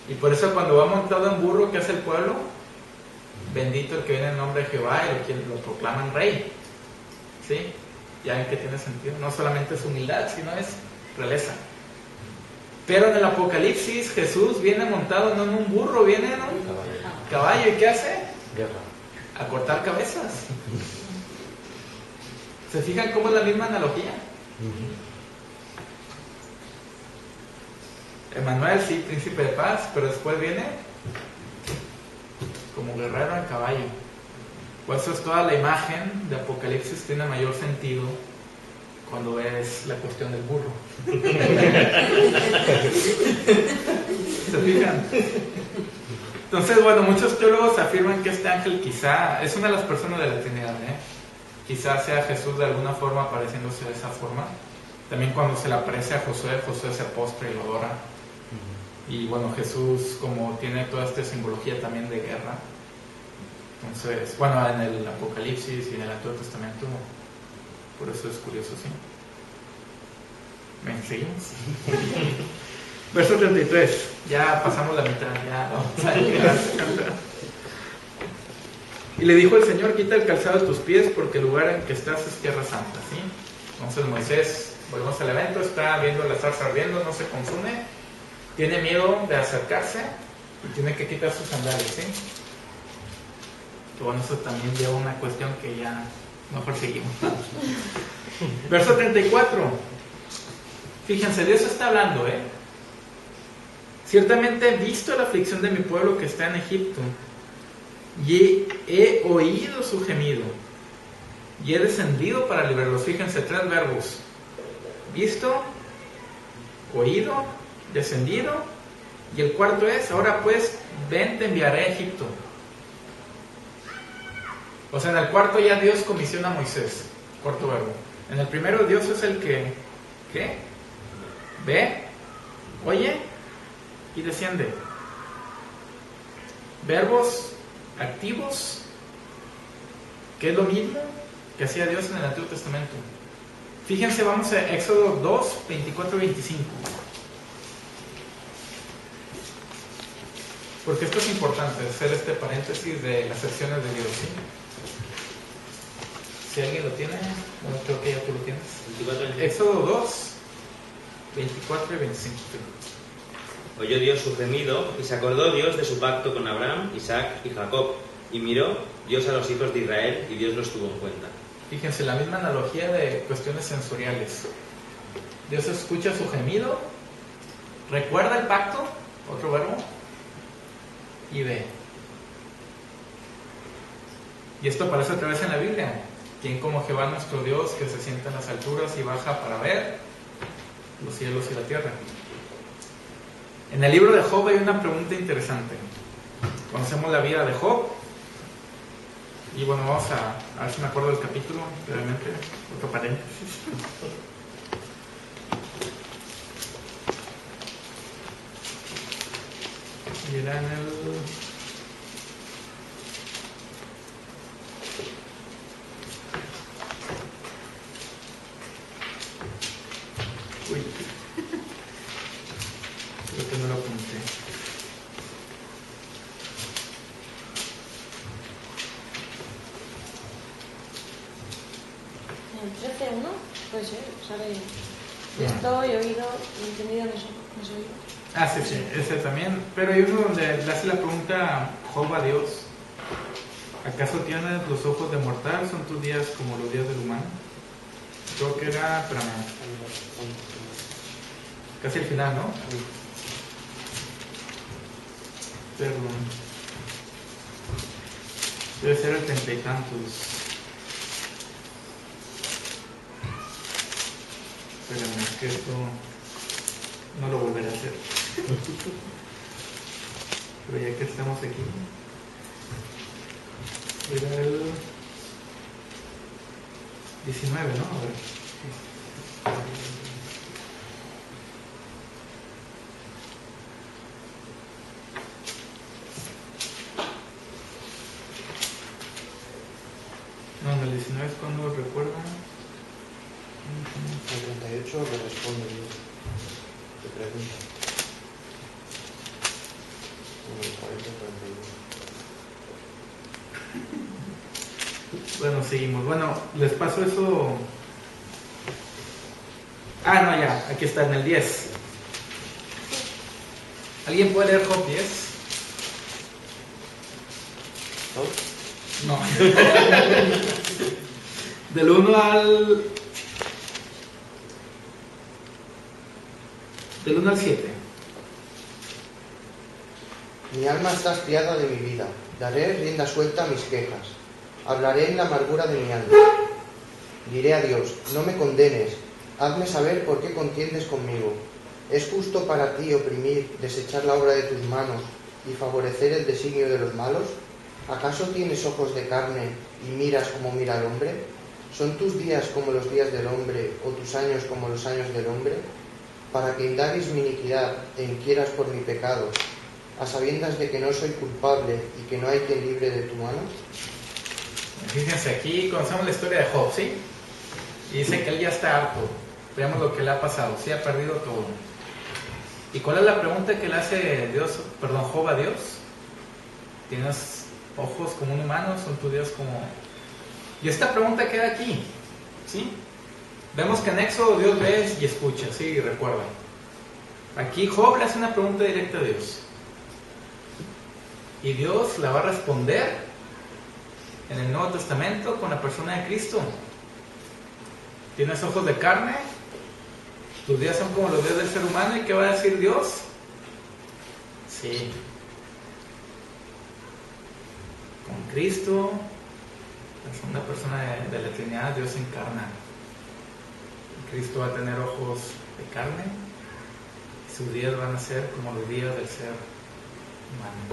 Y por eso cuando va montado en burro, ¿qué hace el pueblo? Bendito el que viene en nombre de Jehová, y lo proclaman rey. ¿Sí? Ya ven que tiene sentido. No solamente es humildad, sino es realeza. Pero en el Apocalipsis Jesús viene montado no en un burro, viene en un caballo. ¿Y qué hace? Guerra. A cortar cabezas. ¿Se fijan cómo es la misma analogía? Emmanuel, sí, príncipe de paz, pero después viene como guerrero en caballo. Por eso es toda la imagen de Apocalipsis tiene mayor sentido cuando ves la cuestión del burro. ¿Se fijan? Entonces, bueno, muchos teólogos afirman que este ángel quizá es una de las personas de la Trinidad, quizá sea Jesús de alguna forma apareciéndose de esa forma. También cuando se le aparece a Josué, Josué se postra y lo adora. Y bueno, Jesús como tiene toda esta simbología también de guerra. Entonces, bueno, en el Apocalipsis y en el Antiguo Testamento, por eso es curioso, ¿sí? ¿Me seguimos? Verso 33, ya pasamos la mitad, ya vamos a llegar. Y le dijo el Señor, quita el calzado de tus pies, porque el lugar en que estás es tierra santa, ¿sí? Entonces Moisés, volvemos al evento, está viendo la zarza ardiendo, no se consume, tiene miedo de acercarse y tiene que quitar sus sandalias, ¿sí? Que bueno, eso también lleva una cuestión que ya mejor seguimos. Verso 34. Fíjense, Dios está hablando, Ciertamente he visto la aflicción de mi pueblo que está en Egipto, y he oído su gemido, y he descendido para librarlos. Fíjense, 3 verbos: visto, oído, descendido, y el cuarto es: ahora pues, ven, te enviaré a Egipto. O sea, en el cuarto ya Dios comisiona a Moisés, cuarto verbo. En el primero Dios es el que, ¿qué? Ve, oye y desciende. Verbos activos, que es lo mismo que hacía Dios en el Antiguo Testamento. Fíjense, vamos a Éxodo 2, 24 y 25. Porque esto es importante, hacer este paréntesis de las acciones de Dios, ¿sí? Si alguien lo tiene, bueno, creo que ya tú lo tienes. 24. Éxodo 2, 24 y 25. Oyó Dios su gemido, y se acordó Dios de su pacto con Abraham, Isaac y Jacob, y miró Dios a los hijos de Israel, y Dios los tuvo en cuenta. Fíjense, la misma analogía de cuestiones sensoriales. Dios escucha su gemido, recuerda el pacto, otro verbo, y ve. Y esto aparece otra vez en la Biblia. ¿Quién como Jehová nuestro Dios, que se sienta en las alturas y baja para ver los cielos y la tierra? En el libro de Job hay una pregunta interesante. Conocemos la vida de Job. Y bueno, vamos a ver si me acuerdo del capítulo, realmente, otro paréntesis. Y era en el... Uy. Creo que no lo apunté. En el 13.1, puede ser, sale. Visto y oído y entendido en eso. Ah, sí, sí, ese también. Pero hay uno donde le hace la pregunta Job a Dios: ¿acaso tienes los ojos de mortal? ¿Son tus días como los días del humano? Creo que era, espérame, casi el final, ¿no? Perdón. Debe ser el 30 y tantos. Espérame, que esto no lo volveré a hacer. Pero ya que estamos aquí, era el 19, ¿no? A ver. No, en el 19 es cuando recuerdan. El 38 le responde Dios. Te pregunta. En el 40 41. Bueno, seguimos. Bueno, les paso eso. Ah, no, ya, aquí está en el 10. ¿Alguien puede leer Job 10? No. Del 1 al... Del 1 al 7. Mi alma está hastiada de mi vida. Daré rienda suelta a mis quejas. Hablaré en la amargura de mi alma. Diré a Dios, no me condenes. Hazme saber por qué contiendes conmigo. ¿Es justo para ti oprimir, desechar la obra de tus manos y favorecer el designio de los malos? ¿Acaso tienes ojos de carne y miras como mira el hombre? ¿Son tus días como los días del hombre o tus años como los años del hombre? Para que indagues mi iniquidad e inquieras por mi pecado, a sabiendas de que no soy culpable y que no hay quien libre de tu mano. Fíjense, aquí conocemos la historia de Job, ¿sí? Y dice que él ya está harto. Veamos lo que le ha pasado, sí, ha perdido todo. ¿Y cuál es la pregunta que le hace Job a Dios? ¿Tienes ojos como un humano? ¿Son tus días como...? Y esta pregunta queda aquí, ¿sí? Vemos que en Éxodo Dios ve y escucha, ¿sí? Y recuerda. Aquí Job le hace una pregunta directa a Dios. Y Dios la va a responder en el Nuevo Testamento con la persona de Cristo. ¿Tienes ojos de carne? Tus días son como los días del ser humano. ¿Y qué va a decir Dios? Sí. Con Cristo, la segunda persona de la Trinidad, Dios se encarna. Cristo va a tener ojos de carne y sus días van a ser como los días del ser humano.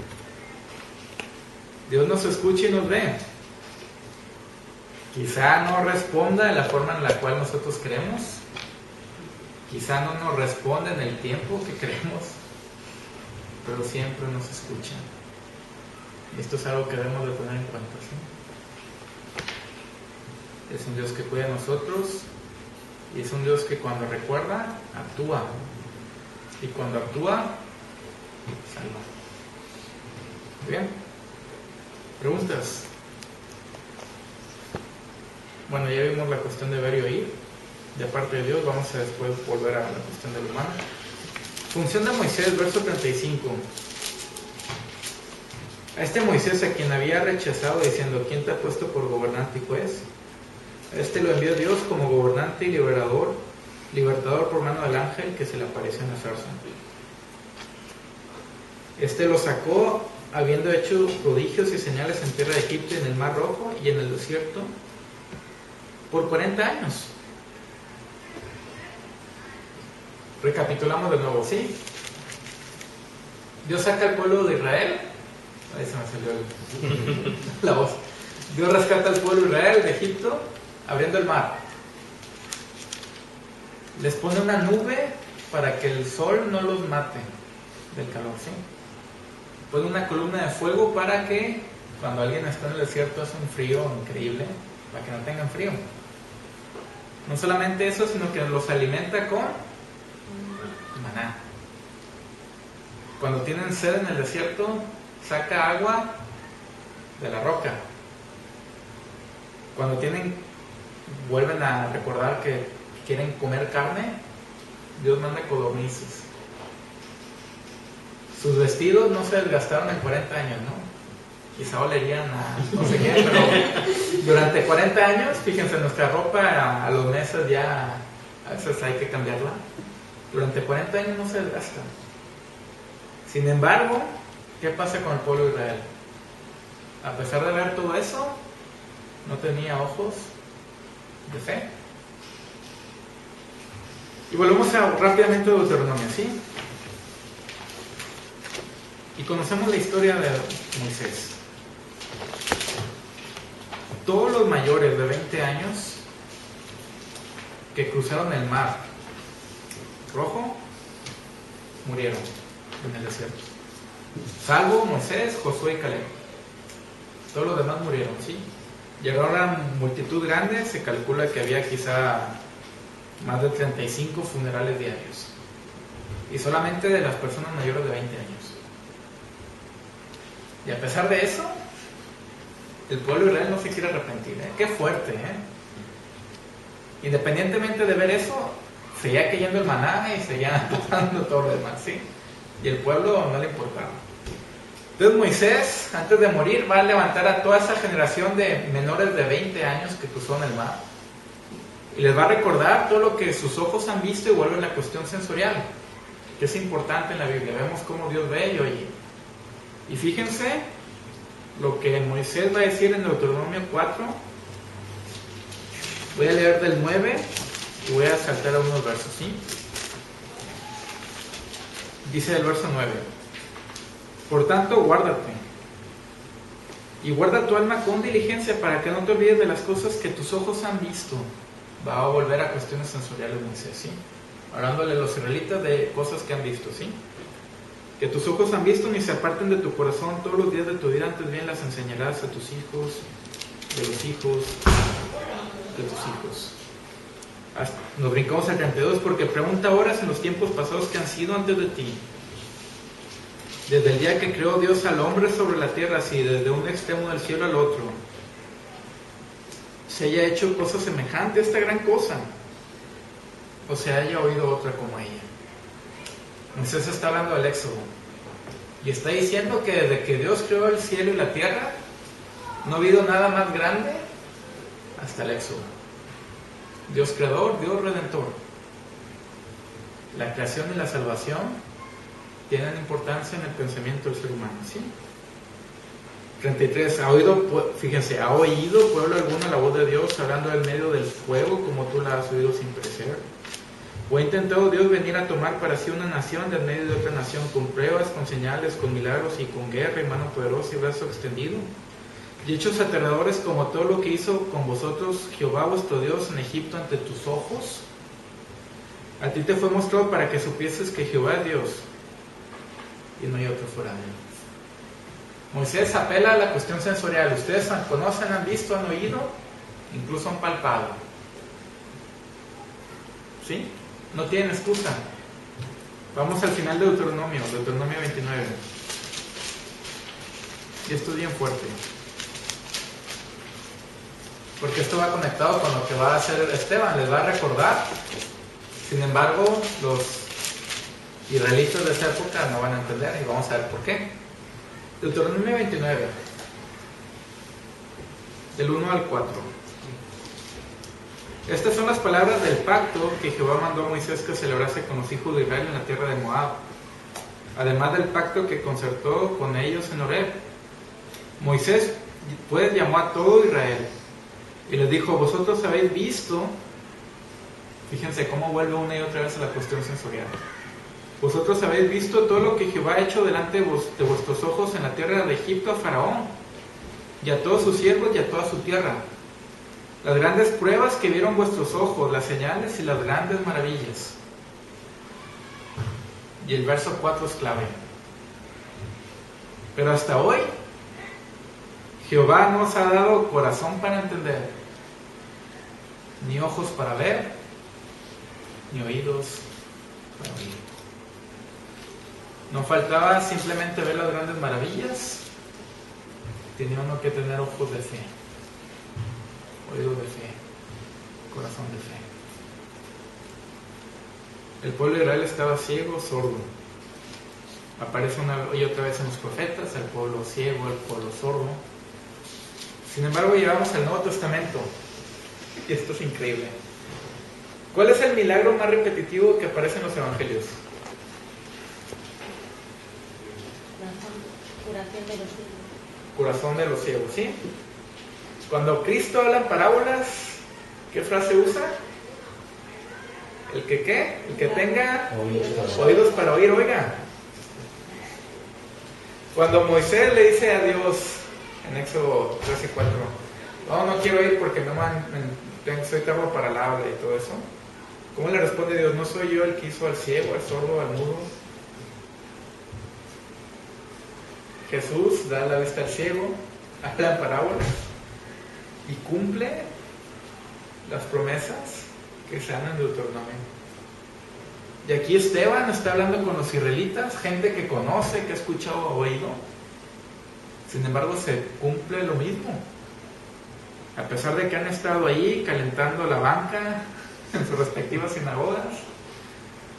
Dios nos escucha y nos ve. Quizá no responda de la forma en la cual nosotros creemos. Quizá no nos responda en el tiempo que creemos, pero siempre nos escucha. Y esto es algo que debemos de tener en cuenta, ¿sí? Es un Dios que cuida de nosotros y es un Dios que cuando recuerda, actúa. Y cuando actúa, salva. ¿Bien? ¿Preguntas? Bueno, ya vimos la cuestión de ver y oír de parte de Dios. Vamos a después volver a la cuestión del humano. Función de Moisés, verso 35. A este Moisés, a quien había rechazado diciendo: ¿quién te ha puesto por gobernante y juez? A este lo envió Dios como gobernante y libertador por mano del ángel que se le apareció en la zarza. Este lo sacó habiendo hecho prodigios y señales en tierra de Egipto y en el mar Rojo y en el desierto por 40 años. Recapitulamos de nuevo, ¿sí? Dios saca al pueblo de Israel. Ahí se me salió la voz. Dios rescata al pueblo de Israel de Egipto, abriendo el mar. Les pone una nube para que el sol no los mate del calor, ¿sí? Pone una columna de fuego para que cuando alguien está en el desierto hace un frío increíble, para que no tengan frío. No solamente eso, sino que los alimenta con maná. Cuando tienen sed en el desierto, saca agua de la roca. Cuando vuelven a recordar que quieren comer carne, Dios manda codornices. Sus vestidos no se desgastaron en 40 años, ¿no? Quizá olerían a no sé qué, pero durante 40 años, fíjense, nuestra ropa a los meses ya a veces hay que cambiarla. Durante 40 años no se desgasta. Sin embargo, ¿qué pasa con el pueblo de Israel? A pesar de ver todo eso, no tenía ojos de fe. Y volvemos rápidamente a Deuteronomio, ¿sí? Y conocemos la historia de Moisés. Todos los mayores de 20 años que cruzaron el mar Rojo murieron en el desierto. Salvo Moisés, Josué y Caleb. Todos los demás murieron, ¿sí? Llegaron una multitud grande, se calcula que había quizá más de 35 funerales diarios. Y solamente de las personas mayores de 20 años. Y a pesar de eso, el pueblo de Israel no se quiere arrepentir, ¿eh? Qué fuerte, ¿eh? Independientemente de ver eso, seguía cayendo el maná y seguía pasando todo lo demás, ¿sí? Y el pueblo no le importaba. Entonces Moisés, antes de morir, va a levantar a toda esa generación de menores de 20 años que cruzó en el mar. Y les va a recordar todo lo que sus ojos han visto y vuelve a la cuestión sensorial, que es importante en la Biblia. Vemos cómo Dios ve y oye. Y fíjense lo que Moisés va a decir en Deuteronomio 4. Voy a leer del 9 y voy a saltar a unos versos, ¿sí? Dice el verso 9: por tanto, guárdate y guarda tu alma con diligencia para que no te olvides de las cosas que tus ojos han visto. Va a volver a cuestiones sensoriales Moisés, ¿sí? Hablándole a los israelitas de cosas que han visto, ¿sí? Que tus ojos han visto ni se aparten de tu corazón todos los días de tu vida, antes bien las enseñarás a tus hijos, de los hijos, de tus hijos. Nos brincamos al 32, porque pregunta horas en los tiempos pasados que han sido antes de ti. Desde el día que creó Dios al hombre sobre la tierra, así desde un extremo del cielo al otro, se haya hecho cosa semejante a esta gran cosa, o se haya oído otra como ella. Moisés está hablando del Éxodo y está diciendo que desde que Dios creó el cielo y la tierra no ha habido nada más grande hasta el Éxodo. Dios creador, Dios redentor. La creación y la salvación tienen importancia en el pensamiento del ser humano, ¿sí? 33. ¿Ha oído, fíjense, ha oído pueblo alguno la voz de Dios hablando en medio del fuego como tú la has oído sin perecer? ¿O ha intentado Dios venir a tomar para sí una nación de en medio de otra nación con pruebas, con señales, con milagros y con guerra y mano poderosa y brazo extendido? Y hechos aterradores como todo lo que hizo con vosotros Jehová vuestro Dios en Egipto ante tus ojos. A ti te fue mostrado para que supieses que Jehová es Dios y no hay otro fuera de él. Moisés apela a la cuestión sensorial. Ustedes conocen, han visto, han oído, incluso han palpado. ¿Sí? No tienen excusa. Vamos al final de Deuteronomio 29. Y esto es bien fuerte. Porque esto va conectado con lo que va a hacer Esteban. Les va a recordar. Sin embargo, los israelitas de esa época no van a entender y vamos a ver por qué. Deuteronomio 29, del 1 al 4. Estas son las palabras del pacto que Jehová mandó a Moisés que celebrase con los hijos de Israel en la tierra de Moab, además del pacto que concertó con ellos en Horeb. Moisés pues llamó a todo Israel y les dijo: vosotros habéis visto, fíjense cómo vuelve una y otra vez a la cuestión sensorial. Vosotros habéis visto todo lo que Jehová ha hecho delante de vuestros ojos en la tierra de Egipto a Faraón y a todos sus siervos y a toda su tierra. Las grandes pruebas que vieron vuestros ojos, las señales y las grandes maravillas. Y el verso 4 es clave. Pero hasta hoy, Jehová no os ha dado corazón para entender, ni ojos para ver, ni oídos para oír. No faltaba simplemente ver las grandes maravillas, tenía uno que tener ojos de fe, oídos de fe, corazón de fe. El pueblo de Israel estaba ciego, sordo. Aparece una y otra vez en los profetas, el pueblo ciego, el pueblo sordo. Sin embargo, llegamos al Nuevo Testamento, y esto es increíble. ¿Cuál es el milagro más repetitivo que aparece en los evangelios? Curación de los ciegos. Corazón de los ciegos, ¿sí? Cuando Cristo habla en parábolas, ¿qué frase usa? ¿El que qué? El que tenga oídos para oír, oiga. Cuando Moisés le dice a Dios en Éxodo 3 y 4, no quiero ir porque soy tardo para el habla y todo eso. ¿Cómo le responde Dios? ¿No soy yo el que hizo al ciego, al sordo, al mudo? Jesús da la vista al ciego, habla en parábolas y cumple las promesas que se dan en Deuteronomio. Y aquí Esteban está hablando con los israelitas, gente que conoce, que ha escuchado o oído. Sin embargo, se cumple lo mismo. A pesar de que han estado ahí calentando la banca en sus respectivas sinagogas,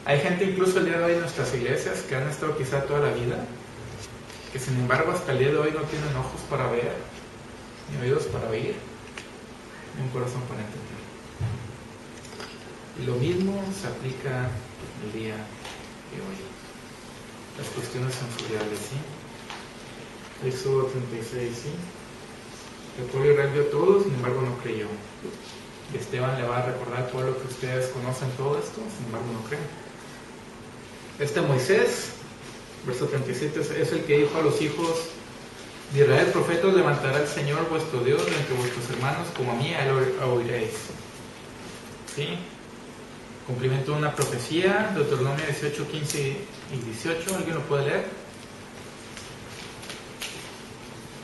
hay gente incluso el día de hoy en nuestras iglesias que han estado quizá toda la vida, que sin embargo hasta el día de hoy no tienen ojos para ver, ni oídos para oír, ni un corazón para entender. Y lo mismo se aplica el día de hoy. Las cuestiones sensoriales, ¿sí? Éxodo 36, ¿sí? El pueblo de Israel vio todo, sin embargo no creyó. Y Esteban le va a recordar al pueblo que ustedes conocen todo esto, sin embargo no creen. Moisés, verso 37, es el que dijo a los hijos de Israel: profetas levantará el Señor vuestro Dios de entre vuestros hermanos, como a mí, a él oiréis. ¿Sí? Cumplimiento de una profecía, Deuteronomio 18, 15 y 18. ¿Alguien lo puede leer?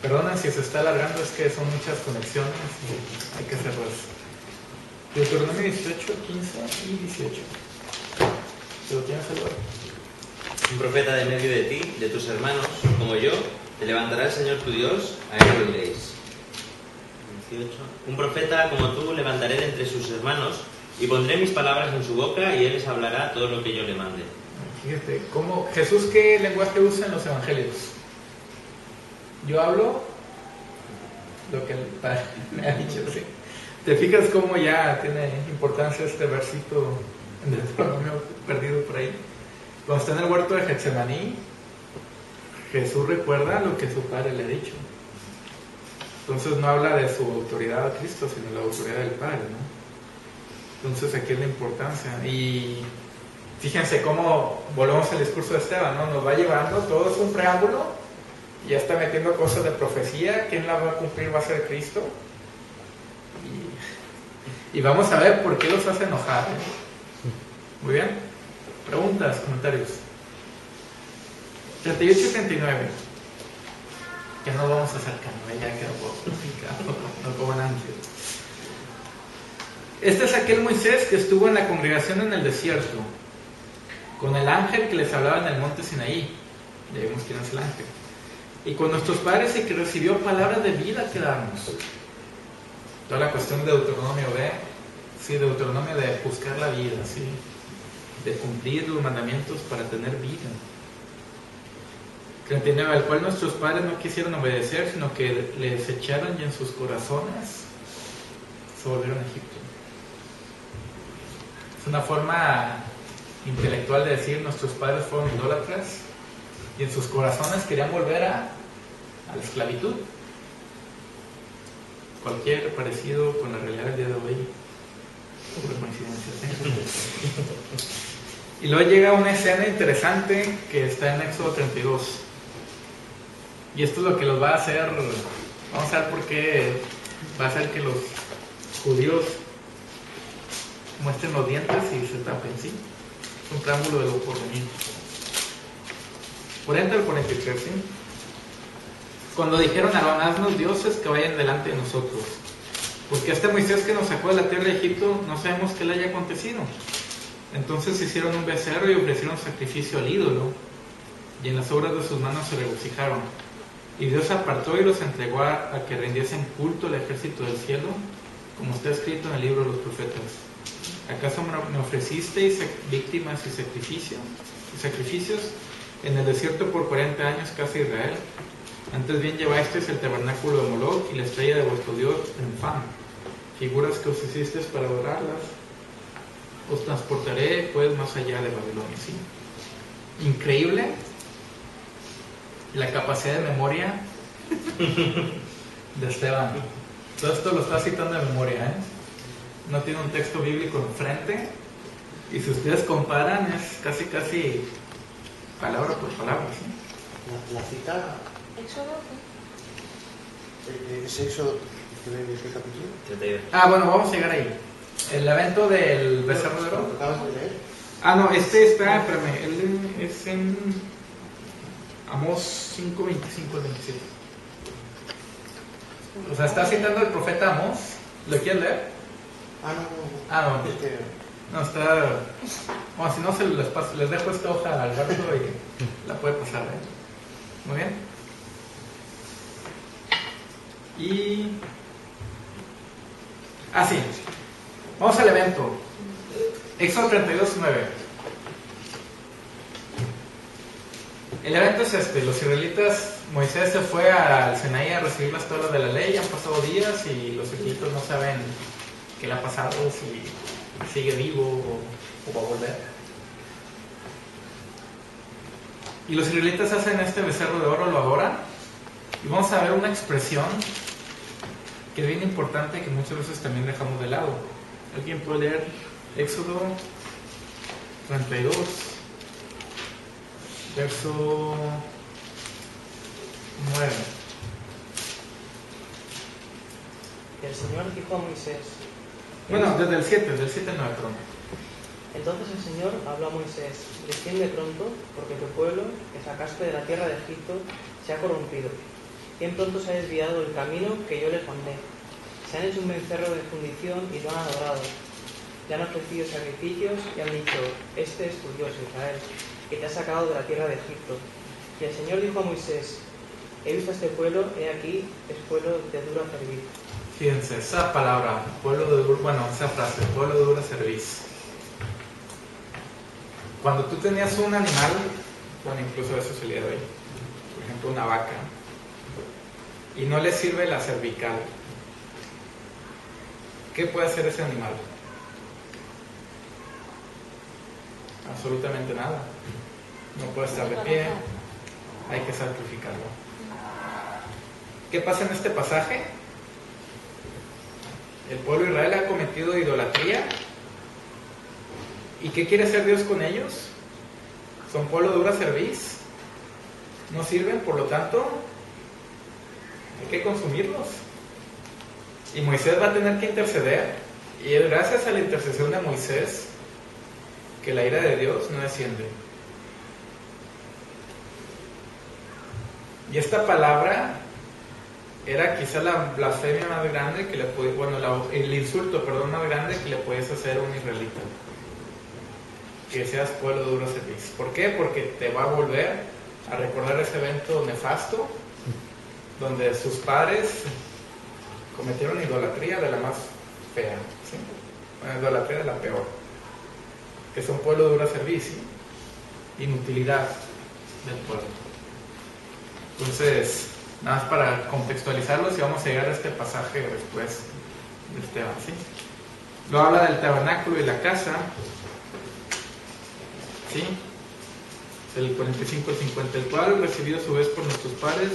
Perdonen si se está alargando, es que son muchas conexiones y hay que hacerlas. Deuteronomio 18, 15 y 18. ¿Te lo tienes, Eduardo? Un profeta de medio de ti, de tus hermanos, como yo, te levantará el Señor tu Dios, a él lo oiréis. 18. Un profeta como tú levantaré de entre sus hermanos y pondré mis palabras en su boca y él les hablará todo lo que yo le mande. Fíjate, ¿cómo Jesús qué lenguaje usa en los evangelios? Yo hablo lo que el Padre me ha dicho, ¿sí? ¿Te fijas cómo ya tiene importancia este versito en Deuteronomio perdido por ahí? Cuando está en el huerto de Getsemaní, Jesús recuerda lo que su Padre le ha dicho. Entonces no habla de su autoridad a Cristo, sino de la autoridad del Padre, ¿no? Entonces aquí es la importancia. Y fíjense cómo volvemos al discurso de Esteban, ¿no? Nos va llevando, todo es un preámbulo, y ya está metiendo cosas de profecía. ¿Quién la va a cumplir? Va a ser Cristo. Y vamos a ver por qué los hace enojar, ¿eh? Muy bien. Preguntas, comentarios. 38 y 39. Que no vamos acercando, ya quedó poco complicado, no como antes. Este es aquel Moisés que estuvo en la congregación en el desierto, con el ángel que les hablaba en el monte Sinaí. Ya vimos quién es el ángel. Y con nuestros padres, y que recibió palabras de vida que darnos. Toda la cuestión de Deuteronomio, sí, Deuteronomio de buscar la vida, sí, de cumplir los mandamientos para tener vida. 39, al cual nuestros padres no quisieron obedecer, sino que les echaron y en sus corazones se volvieron a Egipto. Es una forma intelectual de decir nuestros padres fueron idólatras y en sus corazones querían volver a la esclavitud. Cualquier parecido con la realidad del día de hoy, por coincidencia. Y luego llega una escena interesante que está en Éxodo 32. Y esto es lo que los va a hacer, vamos a ver por qué va a hacer que los judíos muestren los dientes y se tapen, ¿sí? Es un preámbulo de lo por venir. 40 al 43, ¿sí? Cuando dijeron a los haznos dioses que vayan delante de nosotros, porque este Moisés que nos sacó de la tierra de Egipto no sabemos qué le haya acontecido. Entonces hicieron un becerro y ofrecieron sacrificio al ídolo, y en las obras de sus manos se regocijaron. Y Dios apartó y los entregó a que rindiesen culto al ejército del cielo, como está escrito en el libro de los profetas. ¿Acaso me ofrecisteis víctimas y sacrificios en el desierto por 40 años, casa de Israel? Antes bien llevasteis el tabernáculo de Moloch y la estrella de vuestro Dios Renfán, figuras que os hicisteis para adorarlas. Os transportaré pues más allá de Babilonia. ¿Sí? Increíble la capacidad de memoria de Esteban. Todo esto lo está citando de memoria, ¿eh? No tiene un texto bíblico enfrente, y si ustedes comparan es casi palabra por palabra, ¿sí? La cita ¿Éxodo? es Éxodo, ¿de qué capítulo? 32. Ah, bueno, vamos a llegar ahí. El evento del becerro de oro. ¿Lo acabas de leer? Ah, no, este está, espérame, él es en Amós 5, 25 al 27. O sea, está citando el profeta Amós. ¿Lo quieres leer? Ah, no. Ah, no. Es que No, está... Bueno, si no, les dejo esta hoja al Alberto y la puede pasar, ¿eh? Muy bien. Y... Ah, sí. Vamos al evento. Éxodo 32, 9. El evento es este. Los israelitas, Moisés se fue al Sinaí a recibir las tablas de la ley. Han pasado días y los egipcios no saben qué le ha pasado, si sigue vivo o va a volver. Y los israelitas hacen este becerro de oro, lo adoran. Y vamos a ver una expresión que es bien importante, que muchas veces también dejamos de lado. ¿Alguien puede leer Éxodo 32, verso 9? El Señor dijo a Moisés. Bueno, desde el 7 al 9, perdón. Entonces el Señor habló a Moisés: desciende pronto, porque tu pueblo, que sacaste de la tierra de Egipto, se ha corrompido. Bien pronto se ha desviado del camino que yo les mandé. Se han hecho un becerro de fundición y lo han adorado. Le han ofrecido sacrificios y han dicho: este es tu Dios, Israel, que te ha sacado de la tierra de Egipto. Y el Señor dijo a Moisés: he visto a este pueblo, he aquí, es pueblo de dura cerviz. Fíjense, esa palabra, esa frase, pueblo de dura cerviz. Cuando tú tenías un animal, bueno, incluso eso es el día de hoy, por ejemplo una vaca, y no le sirve la cervical, ¿qué puede hacer ese animal? Absolutamente nada. no puede estar de pie, hay que sacrificarlo. ¿Qué pasa en este pasaje? El pueblo de Israel ha cometido idolatría. ¿Y qué quiere hacer Dios con ellos? Son pueblo de dura cerviz, no sirven, por lo tanto hay que consumirlos. Y Moisés va a tener que interceder, y es gracias a la intercesión de Moisés que la ira de Dios no desciende. Y esta palabra era quizá la blasfemia más grande que le podía, el insulto, más grande que le puedes hacer a un israelita. Que seas pueblo de dura cerviz. ¿Por qué? Porque te va a volver a recordar ese evento nefasto donde sus padres cometieron idolatría de la más fea, ¿sí? Una idolatría de la peor, que son pueblo de dura cerviz, ¿sí? Inutilidad del pueblo. Entonces, nada más para contextualizarlos, y vamos a llegar a este pasaje después de Esteban, ¿sí? Luego habla del tabernáculo y la casa, ¿sí? El 45 al 50, el cual recibido a su vez por nuestros padres.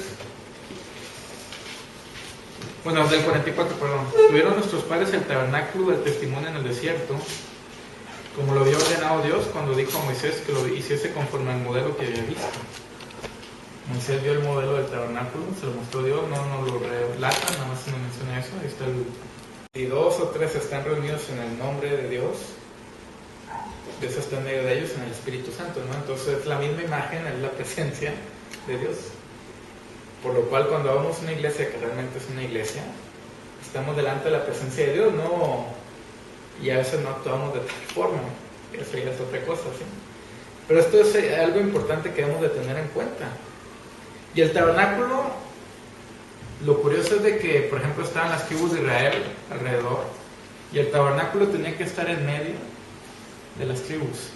Bueno, del 44, perdón. Tuvieron nuestros padres el tabernáculo del testimonio en el desierto, como lo había ordenado Dios cuando dijo a Moisés que lo hiciese conforme al modelo que había visto. Moisés vio el modelo del tabernáculo, se lo mostró Dios, no lo relata, nada más se me menciona eso. Ahí está si 2 o 3 están reunidos en el nombre de Dios, Dios está en medio de ellos en el Espíritu Santo, ¿no? Entonces la misma imagen es la presencia de Dios. Por lo cual cuando vamos a una iglesia que realmente es una iglesia, estamos delante de la presencia de Dios, ¿no? Y a veces no actuamos de tal forma, eso ya es otra cosa, ¿sí? Pero esto es algo importante que debemos de tener en cuenta. Y el tabernáculo, lo curioso es de que, por ejemplo, estaban las tribus de Israel alrededor, y el tabernáculo tenía que estar en medio de las tribus,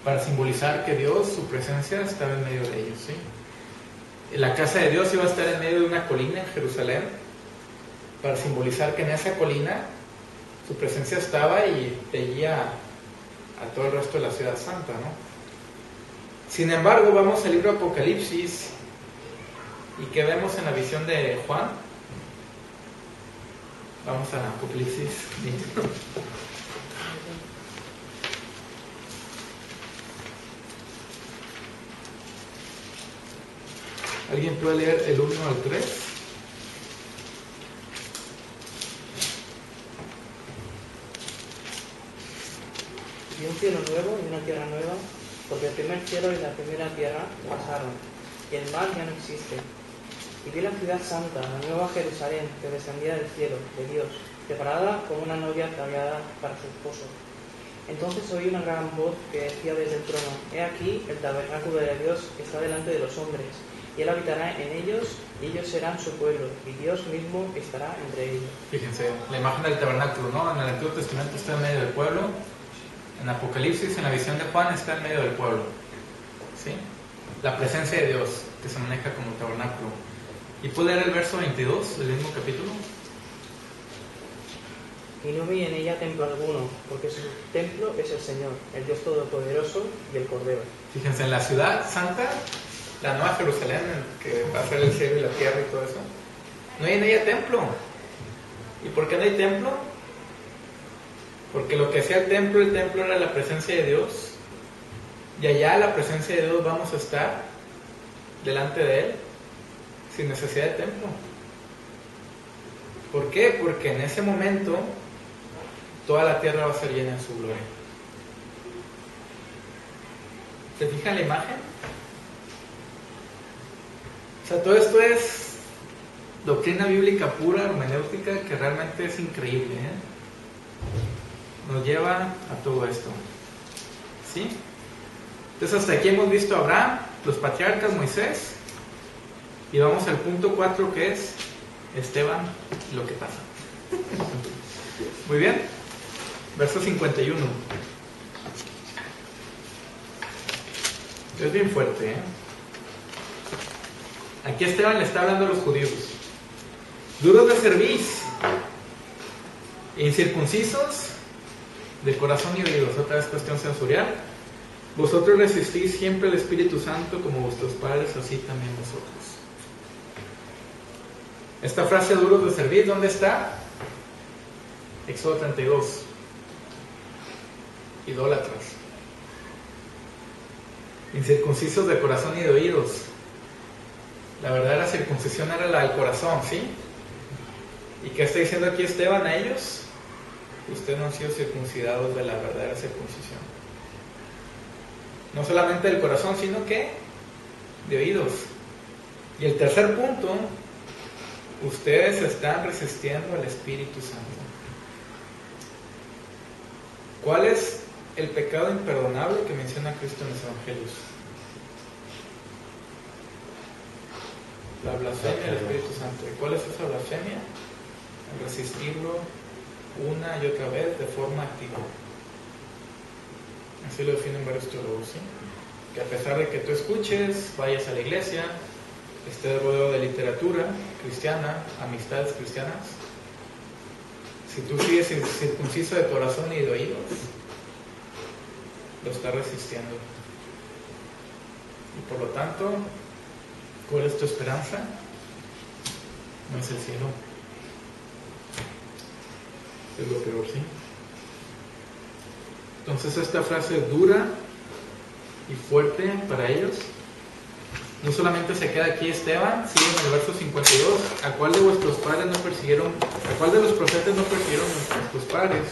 para simbolizar que Dios, su presencia, estaba en medio de ellos, ¿sí? La casa de Dios iba a estar en medio de una colina en Jerusalén, para simbolizar que en esa colina su presencia estaba y veía a todo el resto de la ciudad santa, ¿no? Sin embargo, vamos al libro de Apocalipsis, y ¿qué vemos en la visión de Juan? Vamos a Apocalipsis 21. ¿Alguien puede leer el 1 al 3? Y un cielo nuevo y una tierra nueva, porque el primer cielo y la primera tierra pasaron, y el mar ya no existe. Y vi la ciudad santa, la nueva Jerusalén, que descendía del cielo, de Dios, preparada como una novia ataviada para su esposo. Entonces oí una gran voz que decía desde el trono: He aquí, el tabernáculo de Dios está delante de los hombres, y Él habitará en ellos, y ellos serán su pueblo, y Dios mismo estará entre ellos. Fíjense, la imagen del tabernáculo, ¿no? En el Antiguo Testamento está en medio del pueblo, en Apocalipsis, en la visión de Juan, está en medio del pueblo, ¿sí? La presencia de Dios, que se maneja como tabernáculo. ¿Y puede leer el verso 22 del mismo capítulo? Y no vi en ella templo alguno, porque su templo es el Señor, el Dios Todopoderoso y el Cordero. Fíjense, en la ciudad santa, la nueva Jerusalén, que va a ser el cielo y la tierra y todo eso, no hay en ella templo. ¿Y por qué no hay templo? Porque lo que hacía el templo era la presencia de Dios, y allá la presencia de Dios vamos a estar delante de Él, sin necesidad de templo. ¿Por qué? Porque en ese momento toda la tierra va a ser llena de su gloria. ¿Se fijan la imagen? O sea, todo esto es doctrina bíblica pura, hermenéutica, que realmente es increíble, ¿eh? Nos lleva a todo esto, ¿sí? Entonces hasta aquí hemos visto a Abraham, los patriarcas, Moisés, y vamos al punto 4, que es Esteban, lo que pasa. Muy bien, verso 51. Es bien fuerte, ¿eh? Aquí Esteban le está hablando a los judíos. Duros de cerviz, incircuncisos de corazón y oídos. Otra vez cuestión sensorial. Vosotros resistís siempre al Espíritu Santo como vuestros padres, así también vosotros. Esta frase duros de servir, ¿dónde está? Éxodo 32. Idólatras. Incircuncisos de corazón y de oídos. La verdadera circuncisión era la del corazón, ¿sí? ¿Y qué está diciendo aquí Esteban a ellos? Ustedes no han sido circuncidados de la verdadera circuncisión. No solamente del corazón, sino que de oídos. Y el tercer punto, ustedes están resistiendo al Espíritu Santo. ¿Cuál es el pecado imperdonable que menciona Cristo en los Evangelios? La blasfemia del Espíritu Santo. ¿Y cuál es esa blasfemia? El resistirlo una y otra vez de forma activa. Así lo definen varios teólogos, ¿sí? Que a pesar de que tú escuches, vayas a la iglesia, estés rodeado de literatura cristiana, amistades cristianas, si tú sigues circunciso de corazón y de oídos, lo estás resistiendo. Y por lo tanto, ¿cuál es tu esperanza? No es el cielo. Es lo peor, ¿sí? Entonces esta frase es dura y fuerte para ellos. No solamente se queda aquí Esteban, sigue en el verso 52. ¿A cuál de vuestros padres no persiguieron? ¿A cuál de los profetas no persiguieron vuestros padres?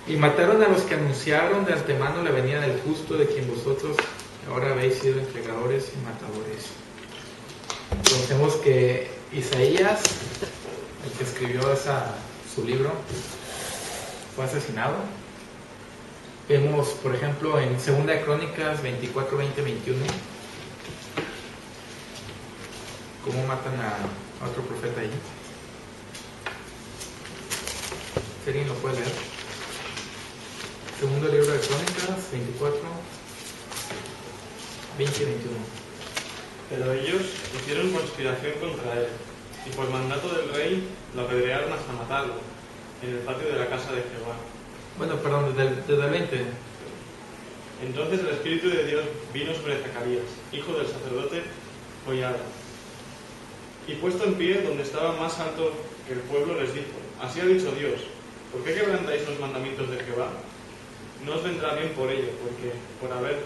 Y mataron a los que anunciaron de antemano la venida del justo, de quien vosotros ahora habéis sido entregadores y matadores. Conocemos que Isaías, el que escribió su libro, fue asesinado. Vemos, por ejemplo, en 2 Crónicas 24, 20, 21, cómo matan a otro profeta allí. Si alguien lo puede leer. Segundo libro de Crónicas 24, 20 y 21. Pero ellos hicieron conspiración contra él, y por mandato del rey lo apedrearon hasta matarlo, en el patio de la casa de Jehová. Bueno, perdón, desde el 20. Entonces el Espíritu de Dios vino sobre Zacarías, hijo del sacerdote Joiada. Y puesto en pie donde estaba más alto que el pueblo, les dijo: Así ha dicho Dios, ¿por qué quebrantáis los mandamientos de Jehová? No os vendrá bien por ello, porque por haber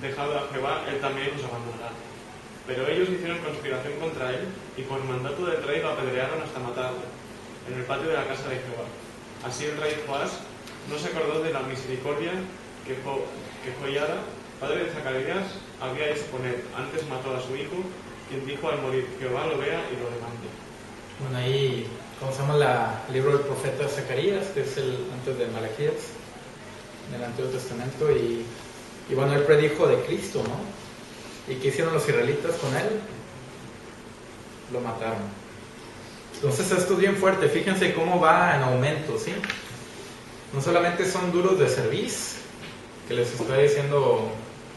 dejado a Jehová, él también os abandonará. Pero ellos hicieron conspiración contra él, y por mandato del rey lo apedrearon hasta matarlo, en el patio de la casa de Jehová. Así el rey Joás no se acordó de la misericordia que Joiada, padre de Zacarías, había hecho con él. Antes mató a su hijo, quien dijo al morir: Jehová lo vea y lo demande. Bueno, ahí conocemos el libro del profeta Zacarías, que es el antes de Malaquías, en el Antiguo Testamento, y bueno, él predijo de Cristo, ¿no? ¿Y qué hicieron los israelitas con él? Lo mataron. Entonces esto es bien fuerte, fíjense cómo va en aumento, ¿sí? No solamente son duros de cerviz, que les estoy diciendo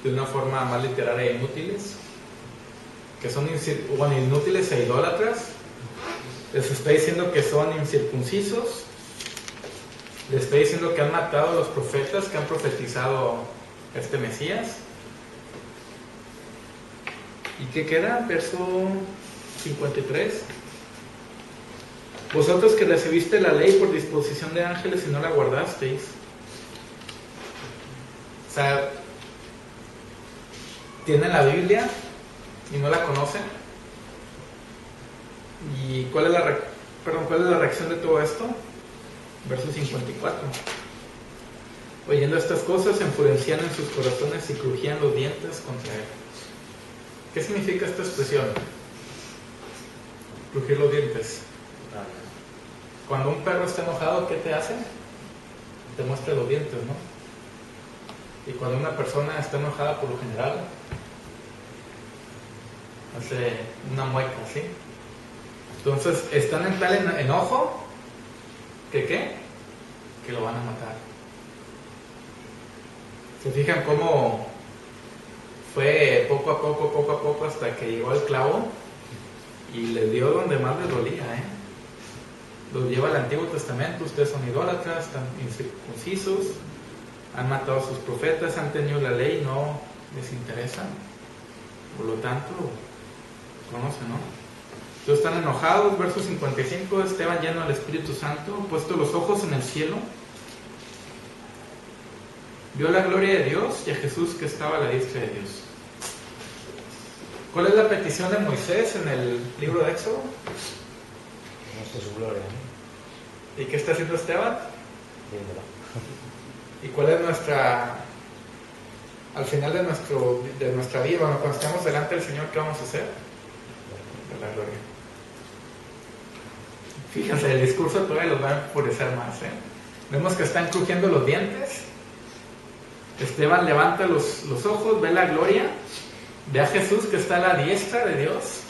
de una forma más literaria, inútiles, que son inútiles e idólatras, les estoy diciendo que son incircuncisos, les estoy diciendo que han matado a los profetas que han profetizado este Mesías. ¿Y qué queda? Verso 53. Vosotros que recibiste la ley por disposición de ángeles y no la guardasteis. O sea, tienen la Biblia y no la conocen. ¿Y cuál es la reacción de todo esto? Verso 54. Oyendo estas cosas, se enfurecían en sus corazones y crujían los dientes contra él. ¿Qué significa esta expresión? Crujir los dientes. Cuando un perro está enojado, ¿qué te hace? Te muestra los dientes, ¿no? Y cuando una persona está enojada, por lo general, hace una mueca, ¿sí? Entonces, están en tal enojo que lo van a matar. ¿Se fijan cómo fue poco a poco hasta que llegó el clavo y les dio donde más les dolía, Los lleva al Antiguo Testamento: ustedes son idólatras, están incircuncisos, han matado a sus profetas, han tenido la ley, no les interesa. Por lo tanto, conocen, ¿no? Entonces están enojados. Verso 55, Esteban lleno del Espíritu Santo, puesto los ojos en el cielo, vio la gloria de Dios y a Jesús que estaba a la diestra de Dios. ¿Cuál es la petición de Moisés en el libro de Éxodo? Muestre su gloria, ¿no? ¿Y qué está haciendo Esteban? Viéndola. ¿Y cuál es nuestra, al final de nuestra vida, cuando estemos delante del Señor, qué vamos a hacer? De la gloria. Fíjense, el discurso todavía los va a enfurecer más, ¿eh? Vemos que están crujiendo los dientes. Esteban levanta los ojos, ve la gloria, ve a Jesús que está a la diestra de Dios.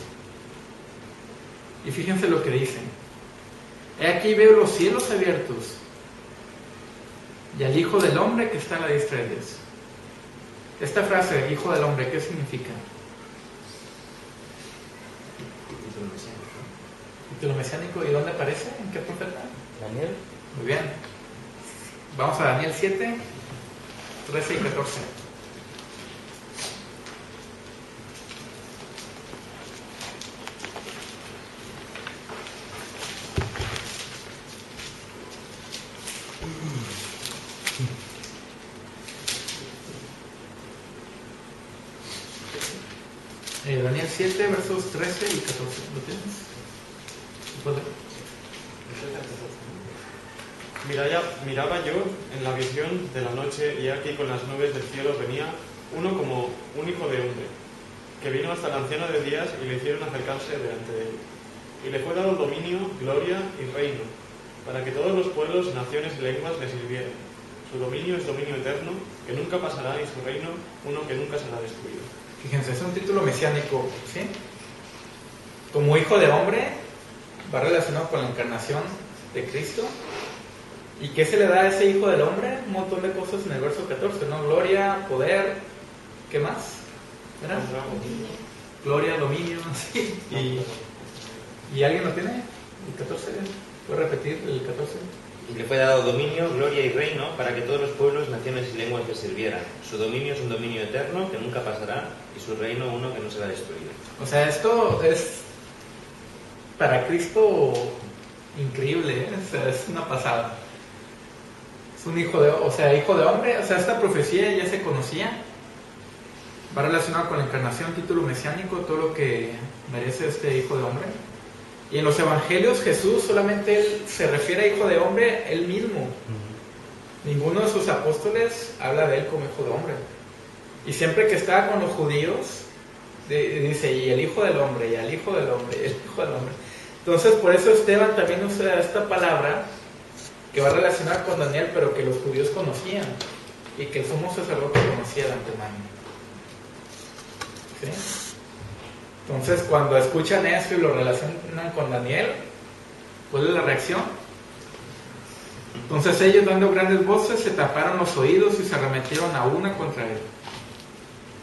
Y fíjense lo que dice: he aquí veo los cielos abiertos y al Hijo del Hombre que está a la diestra de Dios. Esta frase, Hijo del Hombre, ¿qué significa? Título mesiánico. ¿Y dónde aparece? ¿En qué profeta? Daniel. Muy bien. Vamos a Daniel 7, 13 y 14. Daniel 7, versos 13 y 14. ¿Lo tienes? Miraba yo en la visión de la noche, y aquí con las nubes del cielo venía uno como un hijo de hombre, que vino hasta el anciano de días y le hicieron acercarse delante de él. Y le fue dado dominio, gloria y reino, para que todos los pueblos, naciones y lenguas le sirvieran. Su dominio es dominio eterno, que nunca pasará, y su reino uno que nunca será destruido. Fíjense, es un título mesiánico, ¿sí? Como hijo de hombre, va relacionado con la encarnación de Cristo. ¿Y qué se le da a ese hijo del hombre? Un montón de cosas en el verso 14, ¿no? Gloria, poder, ¿qué más? ¿Verdad? Gloria, dominio, sí. ¿Y alguien lo tiene? ¿El 14? ¿Puedo repetir el 14? Y le fue dado dominio, gloria y reino para que todos los pueblos, naciones y lenguas le sirvieran. Su dominio es un dominio eterno que nunca pasará, y su reino uno que no será destruido. O sea, esto es para Cristo increíble, ¿eh? O sea, es una pasada. Es un hijo de hombre. O sea, esta profecía ya se conocía. Va relacionado con la encarnación, título mesiánico, todo lo que merece este hijo de hombre. Y en los evangelios Jesús solamente él se refiere a hijo de hombre él mismo. Ninguno de sus apóstoles habla de él como hijo de hombre. Y siempre que estaba con los judíos dice, y el hijo del hombre, y el hijo del hombre, y el hijo del hombre. Entonces por eso Esteban también usa esta palabra que va relacionada con Daniel, pero que los judíos conocían y que el sumo sacerdote conocía de antemano. ¿Sí? Entonces, cuando escuchan eso y lo relacionan con Daniel, ¿cuál es la reacción? Entonces ellos, dando grandes voces, se taparon los oídos y se arremetieron a una contra él.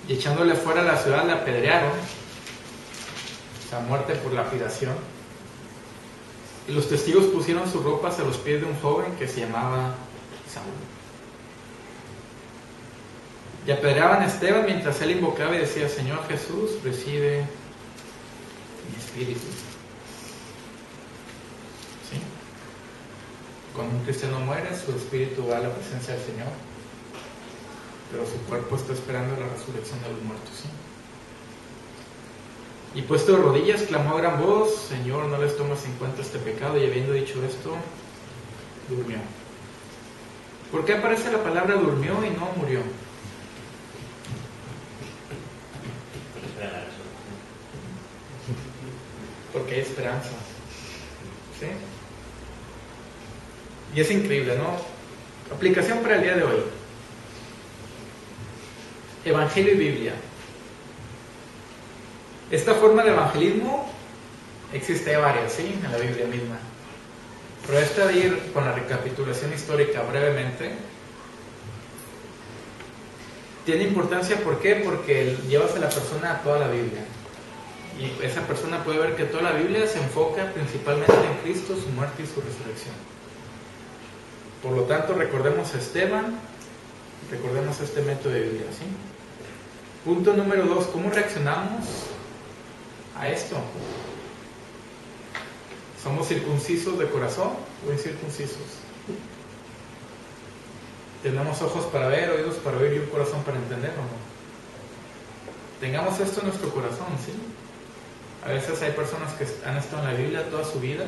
Y echándole fuera de la ciudad, le apedrearon, o sea, muerte por lapidación. Y los testigos pusieron sus ropas a los pies de un joven que se llamaba Saúl. Y apedreaban a Esteban mientras él invocaba y decía: Señor Jesús, recibe mi espíritu. ¿Sí? Cuando un cristiano muere, su espíritu va a la presencia del Señor, pero su cuerpo está esperando la resurrección de los muertos. ¿Sí? Y puesto de rodillas, clamó a gran voz: Señor, no les tomes en cuenta este pecado. Y habiendo dicho esto, durmió. ¿Por qué aparece la palabra durmió y no murió? Porque hay esperanza. ¿Sí? Y es increíble, ¿no? Aplicación para el día de hoy. Evangelio y Biblia. Esta forma de evangelismo existe varias, ¿sí? En la Biblia misma. Pero esta de ir con la recapitulación histórica brevemente tiene importancia. ¿Por qué? Porque llevas a la persona a toda la Biblia. Y esa persona puede ver que toda la Biblia se enfoca principalmente en Cristo, su muerte y su resurrección. Por lo tanto, recordemos a Esteban, Recordemos este método de Biblia, ¿sí? Punto número 2, ¿cómo reaccionamos a esto? ¿Somos circuncisos de corazón o incircuncisos? ¿Tenemos ojos para ver, oídos para oír y un corazón para entender o no? Tengamos esto en nuestro corazón, ¿sí? A veces hay personas que han estado en la Biblia toda su vida,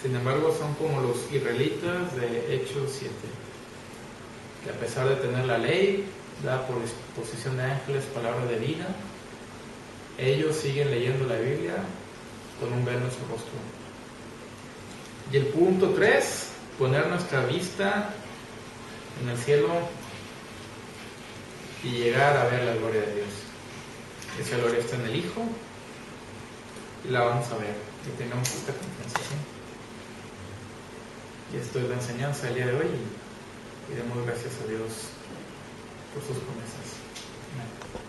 sin embargo son como los israelitas de Hechos 7, que a pesar de tener la ley, dada por disposición de ángeles, palabra de vida, ellos siguen leyendo la Biblia con un velo en su rostro. Y el punto 3, poner nuestra vista en el cielo y llegar a ver la gloria de Dios. Esa gloria está en el Hijo y la vamos a ver, que tengamos esta confianza, ¿sí? Y esto es la enseñanza del día de hoy y demos gracias a Dios por sus promesas. Amén.